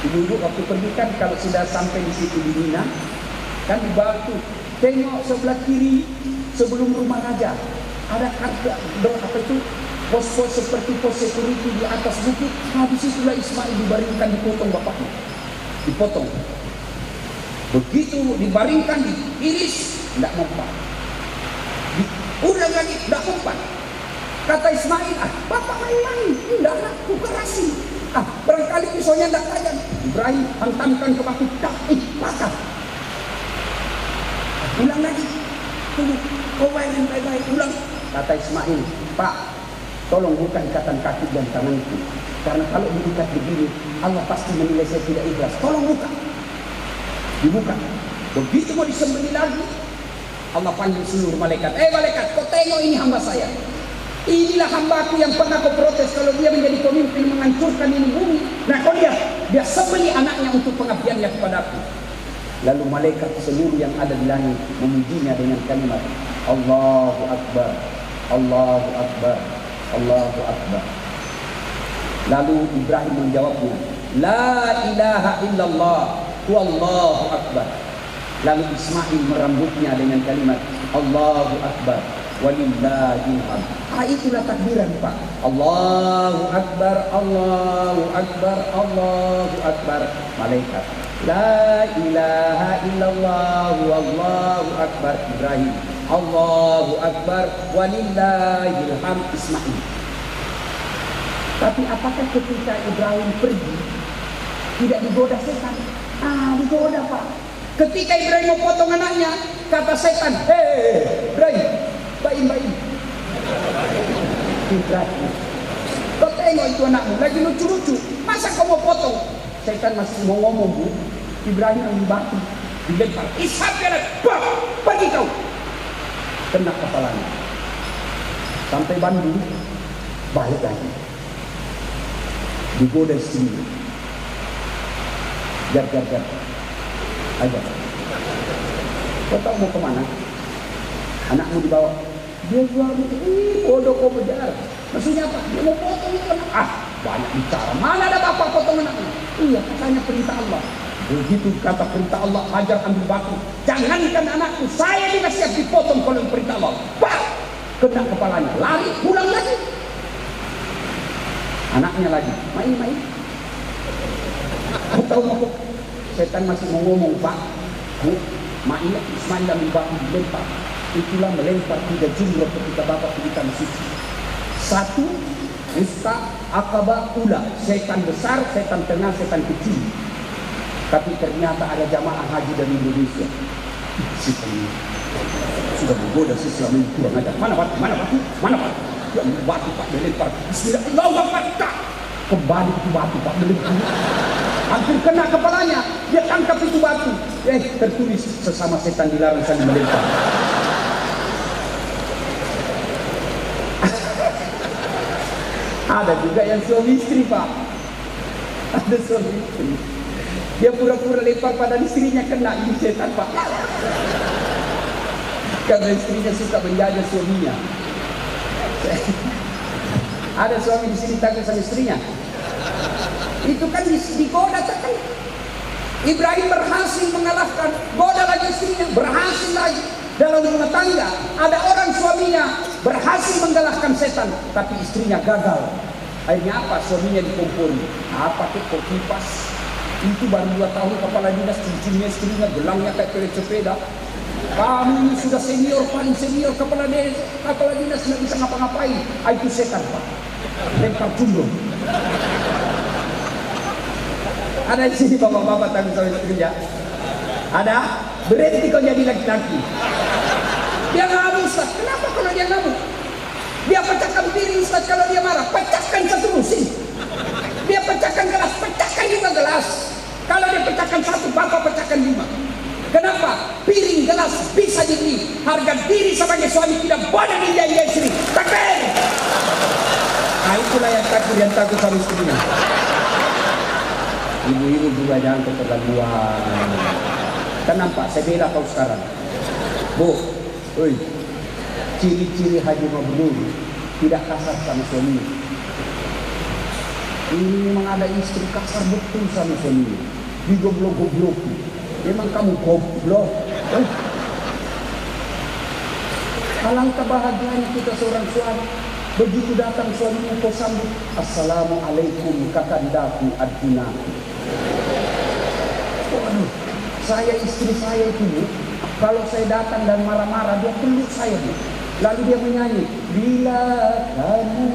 dulu waktu pergi kan kalau sudah sampai di situ di Mina kan di batu tengok sebelah kiri sebelum rumah raja ada kartu apa itu pos-pos seperti pos security di atas bukit. Habis itulah Ismail dibaringkan dipotong bapaknya, dipotong. Begitu dibaringkan diiris tidak mempan, diulang lagi tidak mempan. Kata Ismail, bapak lain tidak aku kerasin. Barangkali pisaunya tidak tajam. Ibrahim hantamkan ke batu, patah. Ulang lagi. Tunggu, kau bayangin baik-baik, ulang. Kata Ismail, Pak, tolong buka ikatan kaki dan tanganku. Karena kalau diikat begini, Allah pasti menilai saya tidak ikhlas. Tolong buka. Dibuka. Begitu mau disembelih lagi, Allah panggil seluruh malaikat. Malaikat, kau tengok ini hamba saya. Inilah hambaku yang pernah kau protes kalau dia menjadi pemimpin menghancurkan ini bumi. Nah kau lihat, dia sembelih anaknya untuk pengabdiannya kepadaku. Lalu malaikat seluruh yang ada di langit memujinya dengan kalimat Allahu Akbar, Allahu Akbar, Allahu Akbar. Lalu Ibrahim menjawabnya, La ilaha illallah, wallahu akbar. Lalu Ismail merambutnya dengan kalimat Allahu akbar, walillahil hamd. Itulah takbiran, Pak. Allahu akbar, Allahu akbar, Allahu akbar. Malaikat, La ilaha illallah, wallahu akbar. Ibrahim, Allahu akbar, walillahil hamd. Ismail. Tapi apakah ketika Ibrahim pergi tidak digoda setan? Digoda, Pak. Ketika Ibrahim mau potong anaknya, kata setan, hei Ibrahim, baim. Ibrahim, kau tengok itu anakmu lagi lucu-lucu, masa kau mau potong? Setan masih mau ngomong, Bu. Ibrahim ambil batu, dilempar, ishak jalan, pergi kau. Kena kepalanya. Sampai Bandung, balik lagi. Digoda sendiri. Jar. Aja. Kau tahu mau kemana? Anakmu dibawa. Dia jual itu. Bodoh kau bejar. Maksudnya apa? Dia mau potong itu anak. Banyak bicara. Mana ada bapak potong anaknya? Iya, katanya perintah Allah. Begitu kata perintah Allah, hajar ambil batu. Jangankan anakku, saya juga siap dipotong kalau perintah Allah. Kena kepalanya. Lari, pulang lagi. Anaknya lagi, main. Kau tahu apa? Setan masih mau ngomong, Pak. Ismail ambil batu dilempar. Itulah melempar 3 jumlah ketika bapak pergi tanah suci. 1, Usta Aqabah Ula, setan besar, setan tengah, setan kecil. Tapi ternyata ada jamaah haji dari Indonesia. Sudah menggoda Islam ini kurang ajar. Mana batu? Ya, batu, Pak, dilempar. Bismillah, tak. Kembali itu batu, Pak, dilempar. Hampir kena kepalanya. Dia tangkap itu batu. Tertulis sesama setan dilarang saling melempar. Ada juga yang suami istri, Pak. Ada suami istri. Dia pura-pura lempar pada istrinya, kena ini setan, Pak. Karena istrinya suka menjaga suaminya. Ada suami di sini takut sama istrinya. Itu kan digoda kan. Ibrahim berhasil mengalahkan, goda lagi istrinya, berhasil lagi. Dalam rumah tangga ada orang suaminya berhasil mengalahkan setan, tapi istrinya gagal. Akhirnya apa? Suaminya dikumpuli. Pakai kipas. Itu baru 2 tahun kepala dinas, cincinnya istrinya, gelangnya kayak pelet sepeda. Kamu ini sudah senior, paling senior kepala dinas, nggak bisa ngapa-ngapain. Itu setan, Pak. Lempar jumbo. Ada di sini bapak-bapak tanggung jawab kerja. Ada? Berhenti kau jadi laki-laki. Dia ngamuk, Ustaz. Kenapa kalau dia ngamuk? Dia pecahkan piring, Ustaz, kalau dia marah. Pecahkan satu musim. Dia pecahkan gelas, pecahkan juga gelas. Kalau dia pecahkan 1, bapak pecahkan 5. Kenapa? Piring, gelas bisa dibeli. Harga diri sebagai suami tidak boleh dijanji istri. Takbir! Itulah yang takut sama istrinya. Ibu-ibu juga jangan keterlaluan. Kenapa? Saya bela kau sekarang. Bu, ciri-ciri haji mabrur tidak kasar sama suami. Ini memang ada istri kasar betul sama suami. Digoblok-goblok. Memang kamu goblok. Alangkah bahagianya kita seorang suami. Begitu datang suaminya kau sambut, Assalamualaikum kakandaku adjunaku. Waduh, saya istri saya itu, kalau saya datang dan marah-marah, dia peluk saya. Lalu dia menyanyi, bila kamu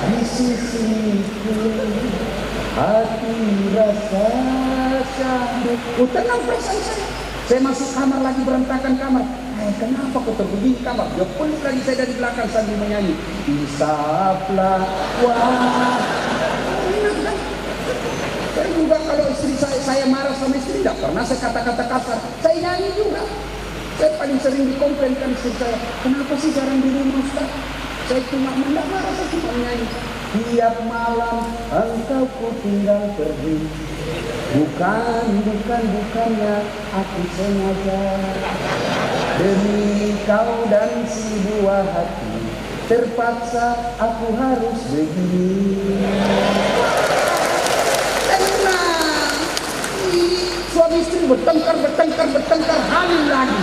di sisiku, hati rasa syahdu. Tenang perasaan saya. Saya masuk kamar lagi, berantakan kamar. Kenapa kau terbegini kamar? Dia peluk lagi saya dari belakang sambil menyanyi. Isaplah wah. Saya juga kalau istri saya marah sama istri, tidak pernah saya kata-kata kasar. Saya nyanyi juga. Saya paling sering dikomplainkan istri saya. Kenapa sih jarang di rumah, Ustaz? Saya cuma marah, saya cuma nyanyi. Tiap malam engkau ku tinggal pergi. Bukannya aku sengaja. Demi kau dan si buah hati, Terpaksa aku harus begini. Tenang. Suami istri bertengkar, hamil lagi.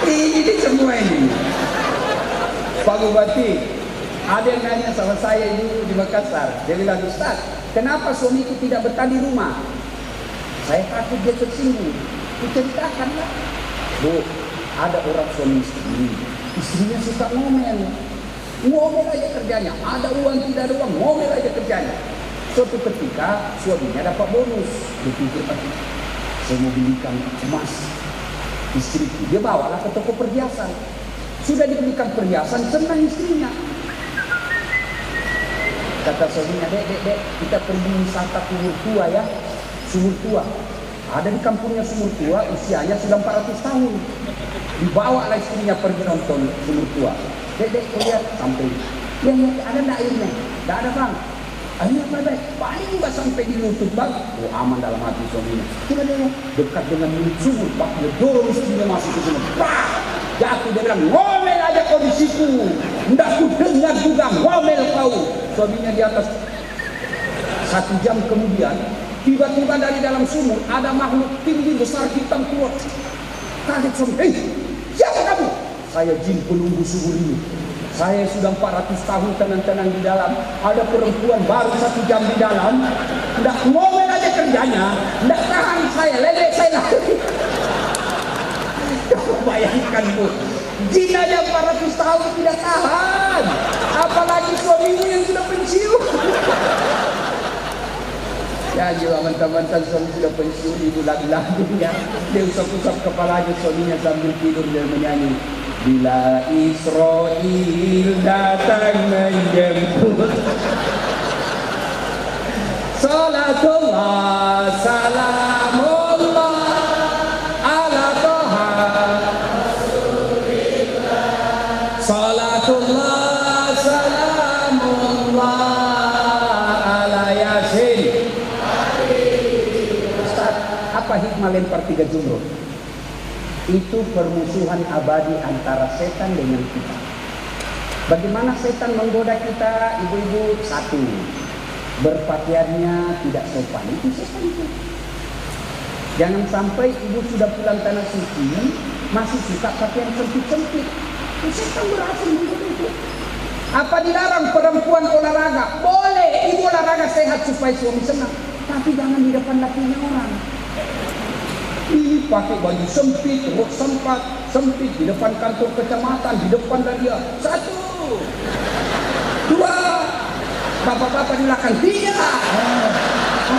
Ini semua ini. Pak Bupati, ada yang nanya sama saya ini di Makassar. Dia bilang, Ustaz, kenapa suamiku tidak betah di rumah? Saya takut dia tersinggung. Diceritakan lah. Bu, ada orang suami istri, istrinya suka ngomel. Ngomel aja kerjanya. Ada uang, tidak ada uang, ngomel aja kerjanya. Suatu ketika suaminya dapat bonus. Dia pikir, saya mau belikan emas istriku. Dia bawalah ke toko perhiasan. Sudah dibelikan perhiasan, senang istrinya. Kata suaminya, dek, kita pergi wisata Sumur Tua ya. Sumur Tua. Ada di kampungnya Sumur Tua, usianya sudah 400 tahun. Dibawa lah istrinya pergi nonton Sumur Tua. Dek, lihat sampai. Lihat, ada enggak airnya? Enggak ada, Bang. Akhirnya apa, Bang? Paling enggak sampai di lutut, Bang. Oh, aman dalam hati suaminya. Coba dia dekat dengan mulut sumur, Pak. Dia dorong istrinya masuk ke sumur. Bah! Jatuh, dia bilang, ngomel aja kau di situ. Enggak ku dengar juga, ngomel kau. Suaminya di atas. 1 jam kemudian, tiba-tiba dari dalam sumur ada makhluk tinggi besar hitam keluar. Kaget suami, siapa kamu? Saya jin penunggu sumur ini. Saya sudah 400 tahun tenang-tenang di dalam. Ada perempuan baru 1 jam di dalam. Nggak ngomel aja kerjanya. Nggak tahan saya, ledek saya lari. Bayangkan Bu, jin aja 400 tahun tidak tahan. Apalagi suamimu yang sudah pensiun. Ya juga mantan-mantan suami sudah pensiun, ibu lagu-lagunya. Dia usap-usap kepalanya suaminya sambil tidur dan menyanyi. Bila Israel datang menjemput, salatullah salamullah ala Toha Rasulillah. Salatullah salamullah ala Yasin. Ustaz, apa hikmah lempar 3 jumroh? Itu permusuhan abadi antara setan dengan kita. Bagaimana setan menggoda kita, ibu-ibu? 1, berpakaiannya tidak sopan. Itu setan itu. Jangan sampai ibu sudah pulang tanah suci masih suka pakaian sempit-sempit. Itu setan berhasil menggoda itu. Apa dilarang perempuan olahraga? Boleh, ibu olahraga sehat supaya suami senang. Tapi jangan di depan lakinya orang. Ini pakai baju sempit, rok sempit di depan kantor kecamatan, di depan dia. 1, 2, bapak-bapak di belakang. 3.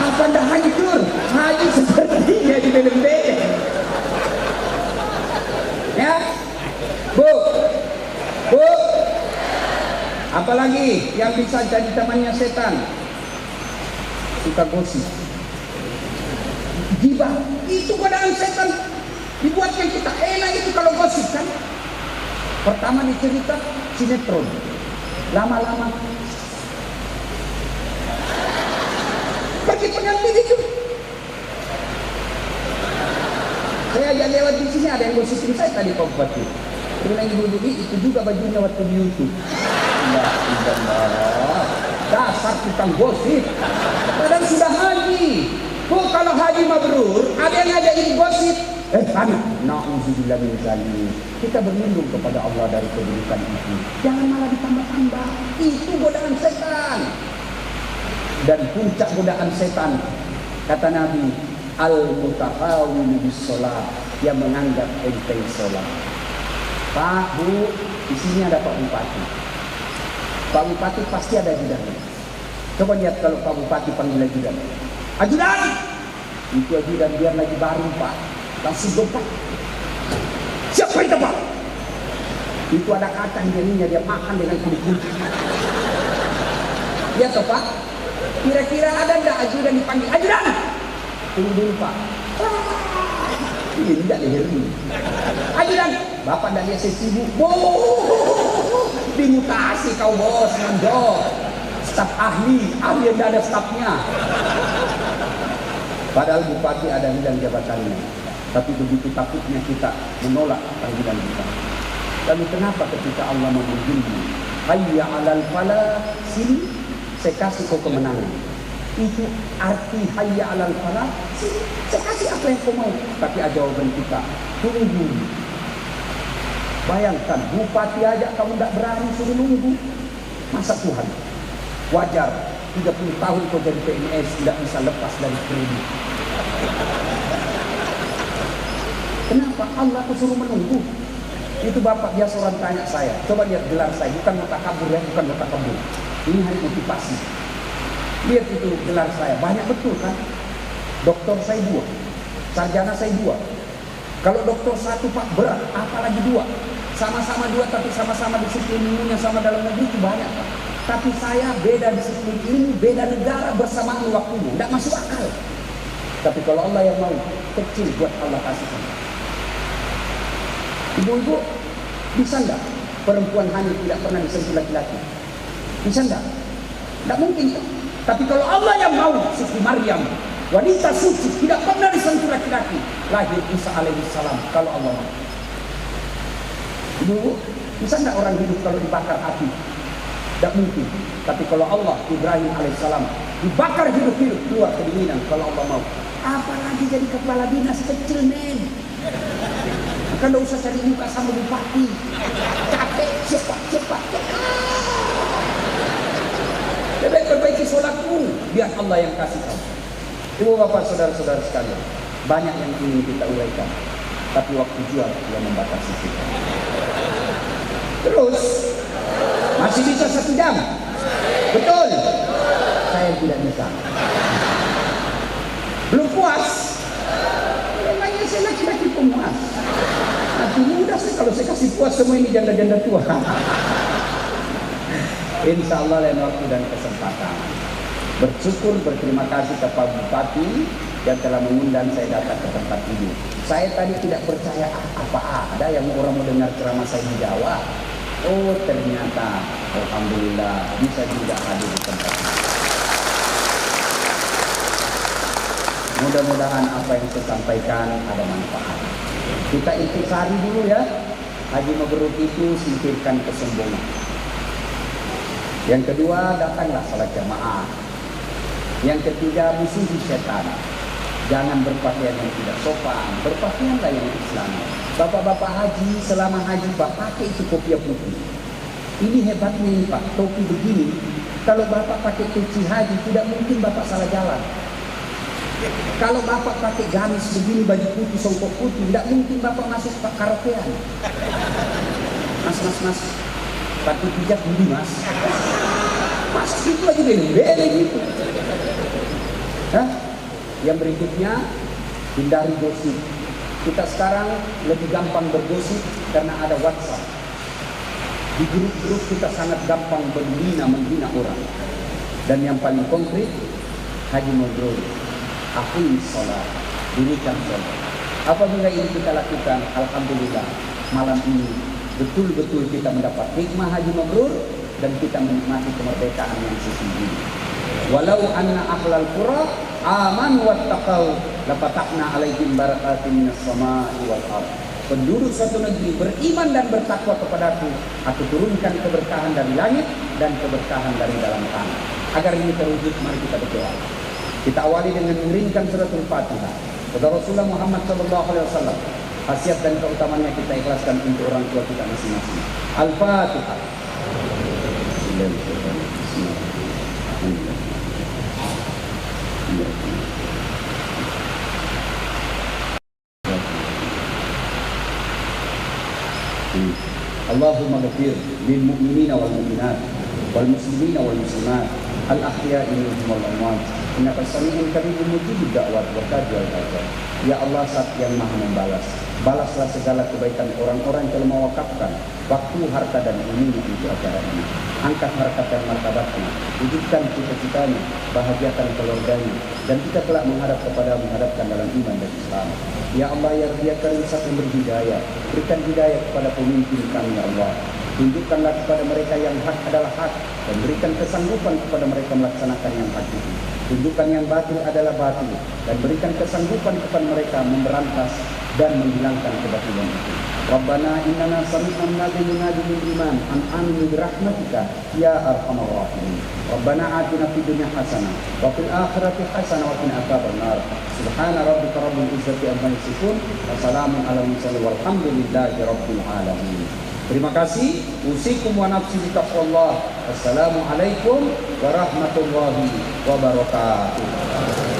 Apa dah hancur? Haji sepertinya di belem-belem. Ya, Bu. Apalagi yang bisa jadi temannya setan? Suka gosip. Gibah, itu godaan setan. Dibuatkan kita enak itu kalau gosip kan. Pertama dicerita sinetron, lama-lama pergi pengantin itu. Saya aja lewat di sini ada yang gosipin saya tadi Pak Bupati. Bilang ibu-ibu itu juga bajunya waktu di YouTube. Dasar tukang gosip. Padahal sudah haji. Kalau haji mabrur, ada yang ngadain gosip. Anak, na'udzubillah min dzalik. Kita berlindung kepada Allah dari keburukan itu. Jangan malah ditambah-tambah. Itu godaan setan. Dan puncak godaan setan, kata Nabi, al-mutahawwil bis shalah, yang menganggap enteng salat. Pak, Bu, di sini ada Pak Bupati. Pak Bupati pasti ada ajudannya. Coba lihat kalau Pak Bupati panggil ajudan. Ajudan! Itu ajudan dia lagi baru Pak. Langsung dompak. Siapa itu Pak? Itu ada kacang jadinya dia makan dengan kulit-kulit. Ya toh Pak? Kira-kira ada enggak ajudan dipanggil? Ajudan! Tunggu dulu Pak. Ini tidak leher ini. Ajudan! Bapak dan dia sibuk. Dimutasi kau bos, mandor. Staf ahli yang ada stafnya. Padahal bupati ada bidang jabatannya. Tapi begitu takutnya kita menolak panggilan kita. Lalu kenapa ketika Allah memanggilmu, hayya 'alal falah, sini saya kasih kau kemenangan. Itu arti hayya 'alal falah, sini saya kasih apa yang kau mau. Tapi jawaban kita, tunggu. Bayangkan, bupati aja kamu tidak berani suruh nunggu. Masa Tuhan? Wajar, 30 tahun kau jadi PNS tidak bisa lepas dari kredit. Kenapa Allah suruh menunggu? Itu Bapak biasa orang tanya saya. Coba lihat gelar saya, bukan mutakabur ya, bukan mutakabur. Ini hanya motivasi. Lihat itu gelar saya, banyak betul kan? Doktor saya 2, sarjana saya 2. Kalau doktor 1 Pak berat, apalagi 2. Sama-sama 2 tapi sama-sama disiplin ilmunya sama dalam negeri itu banyak Pak. Tapi saya beda disiplin ilmu, beda negara bersamaan waktunya, tidak masuk akal. Tapi kalau Allah yang mau, kecil buat Allah kasihkan. Ibu-ibu, bisa enggak perempuan hamil tidak pernah disentuh laki-laki? Bisa enggak? Tidak mungkin kan? Tapi kalau Allah yang mau, Siti Maryam, wanita suci, tidak pernah disentuh laki-laki, lahir Isa alaihissalam kalau Allah mau. Ibu, bisa enggak orang hidup kalau dibakar api? Tidak mungkin. Tapi kalau Allah, Ibrahim alaihissalam, dibakar hidup-hidup keluar kedinginan kalau Allah mau. Apalagi jadi kepala dinas kecil men. Kan tidak usah cari muka sama bupati. Capek, cepat. Lebih perbaiki sholatmu, biar Allah yang kasih tahu. Ibu bapak saudara-saudara sekalian, banyak yang ingin kita uraikan, tapi waktu jual yang membatasi kita. Terus masih bisa 1 jam? Betul? Saya tidak bisa. Belum puas? Memangnya saya laki-laki pemuas. Nanti mudah sih kalau saya kasih puas semua ini janda-janda tua. Insya Allah lain waktu dan kesempatan. Bersyukur, berterima kasih kepada Bupati yang telah mengundang saya datang ke tempat ini. Saya tadi tidak percaya apa ada yang orang mau dengar ceramah saya di Jawa. Oh ternyata, alhamdulillah bisa juga hadir di tempat ini. Mudah-mudahan apa yang saya sampaikan ada manfaat. Kita intisari dulu ya. Haji Mabrur itu singkirkan kesombongan. Yang kedua, datanglah salat jamaah. Yang ketiga, musuhi setan. Jangan berpakaian yang tidak sopan, berpakaianlah yang Islami. Bapak-bapak haji, selama haji bapak pakai itu kopiah putih. Ini hebatnya ini Pak, topi begini. Kalau bapak pakai topi haji, tidak mungkin bapak salah jalan. Kalau bapak pakai gamis begini, baju putih, songkok putih, tidak mungkin bapak masuk karaokean. Mas, pakai pijak dulu mas. Mas itu aja beli gitu. Hah? Yang berikutnya, hindari gosip. Kita sekarang lebih gampang bergosip karena ada WhatsApp. Di grup-grup kita sangat gampang menghina orang. Dan yang paling konkret, Haji Mabrur, akui sholat, dirikan sholat. Apabila ini kita lakukan, alhamdulillah, malam ini betul-betul kita mendapat hikmah Haji Mabrur dan kita menikmati kemerdekaan yang sesungguhnya. Walau anna ahlal qura amanu wattaqau lafatahna alaihim barakatin minas samai wal ardh. Penduduk suatu negeri beriman dan bertakwa kepadaku, aku turunkan keberkahan dari langit dan keberkahan dari dalam tanah. Agar ini terwujud, mari kita berdoa. Kita awali dengan mengeringkan suratul Fatihah. Kepada Rasulullah Muhammad SAW. Khasiat dan keutamanya kita ikhlaskan untuk orang tua kita masing-masing. Al-Fatihah. Allahumma ghafir lil mu'minina wal mu'minat wal muslimina wal muslimat al ahya'i minhum wal amwat innaka sami'un qaribun mujibud da'wat wa tajal hajat. Ya Allah, Zat yang Maha membalas, balaslah segala kebaikan orang-orang yang telah mewakafkan waktu, harta dan ilmunya untuk acara ini. Angkat harkat dan martabatnya, wujudkan cita-citanya, bahagiakan keluarganya, dan kita telah menghadapkan dalam iman dan Islam. Ya Allah, ya Rabbi ya Karim, Zat yang berhidayah, berikan hidayah kepada pemimpin kami ya Allah. Tunjukkanlah kepada mereka yang hak adalah hak, dan berikan kesanggupan kepada mereka melaksanakan yang hak itu. Tunjukkan yang batil adalah batil, dan berikan kesanggupan kepada mereka memberantas dan menghilangkan kebatilan itu. Rabbana innana sami'na munadiyan yunadi lil iman an aminu bi rahmatika ya arhamar rahimin. Rabbana atina fid dunya hasanah wa fil akhirati hasanah wa qina adzabannar. Subhana rabbika rabbil izzati amma yasifun wa salamun alal mursalin walhamdulillahi rabbil alamin. Terima kasih. Usikum wa nafsi bi taqwallah. Assalamualaikum warahmatullahi wabarakatuh.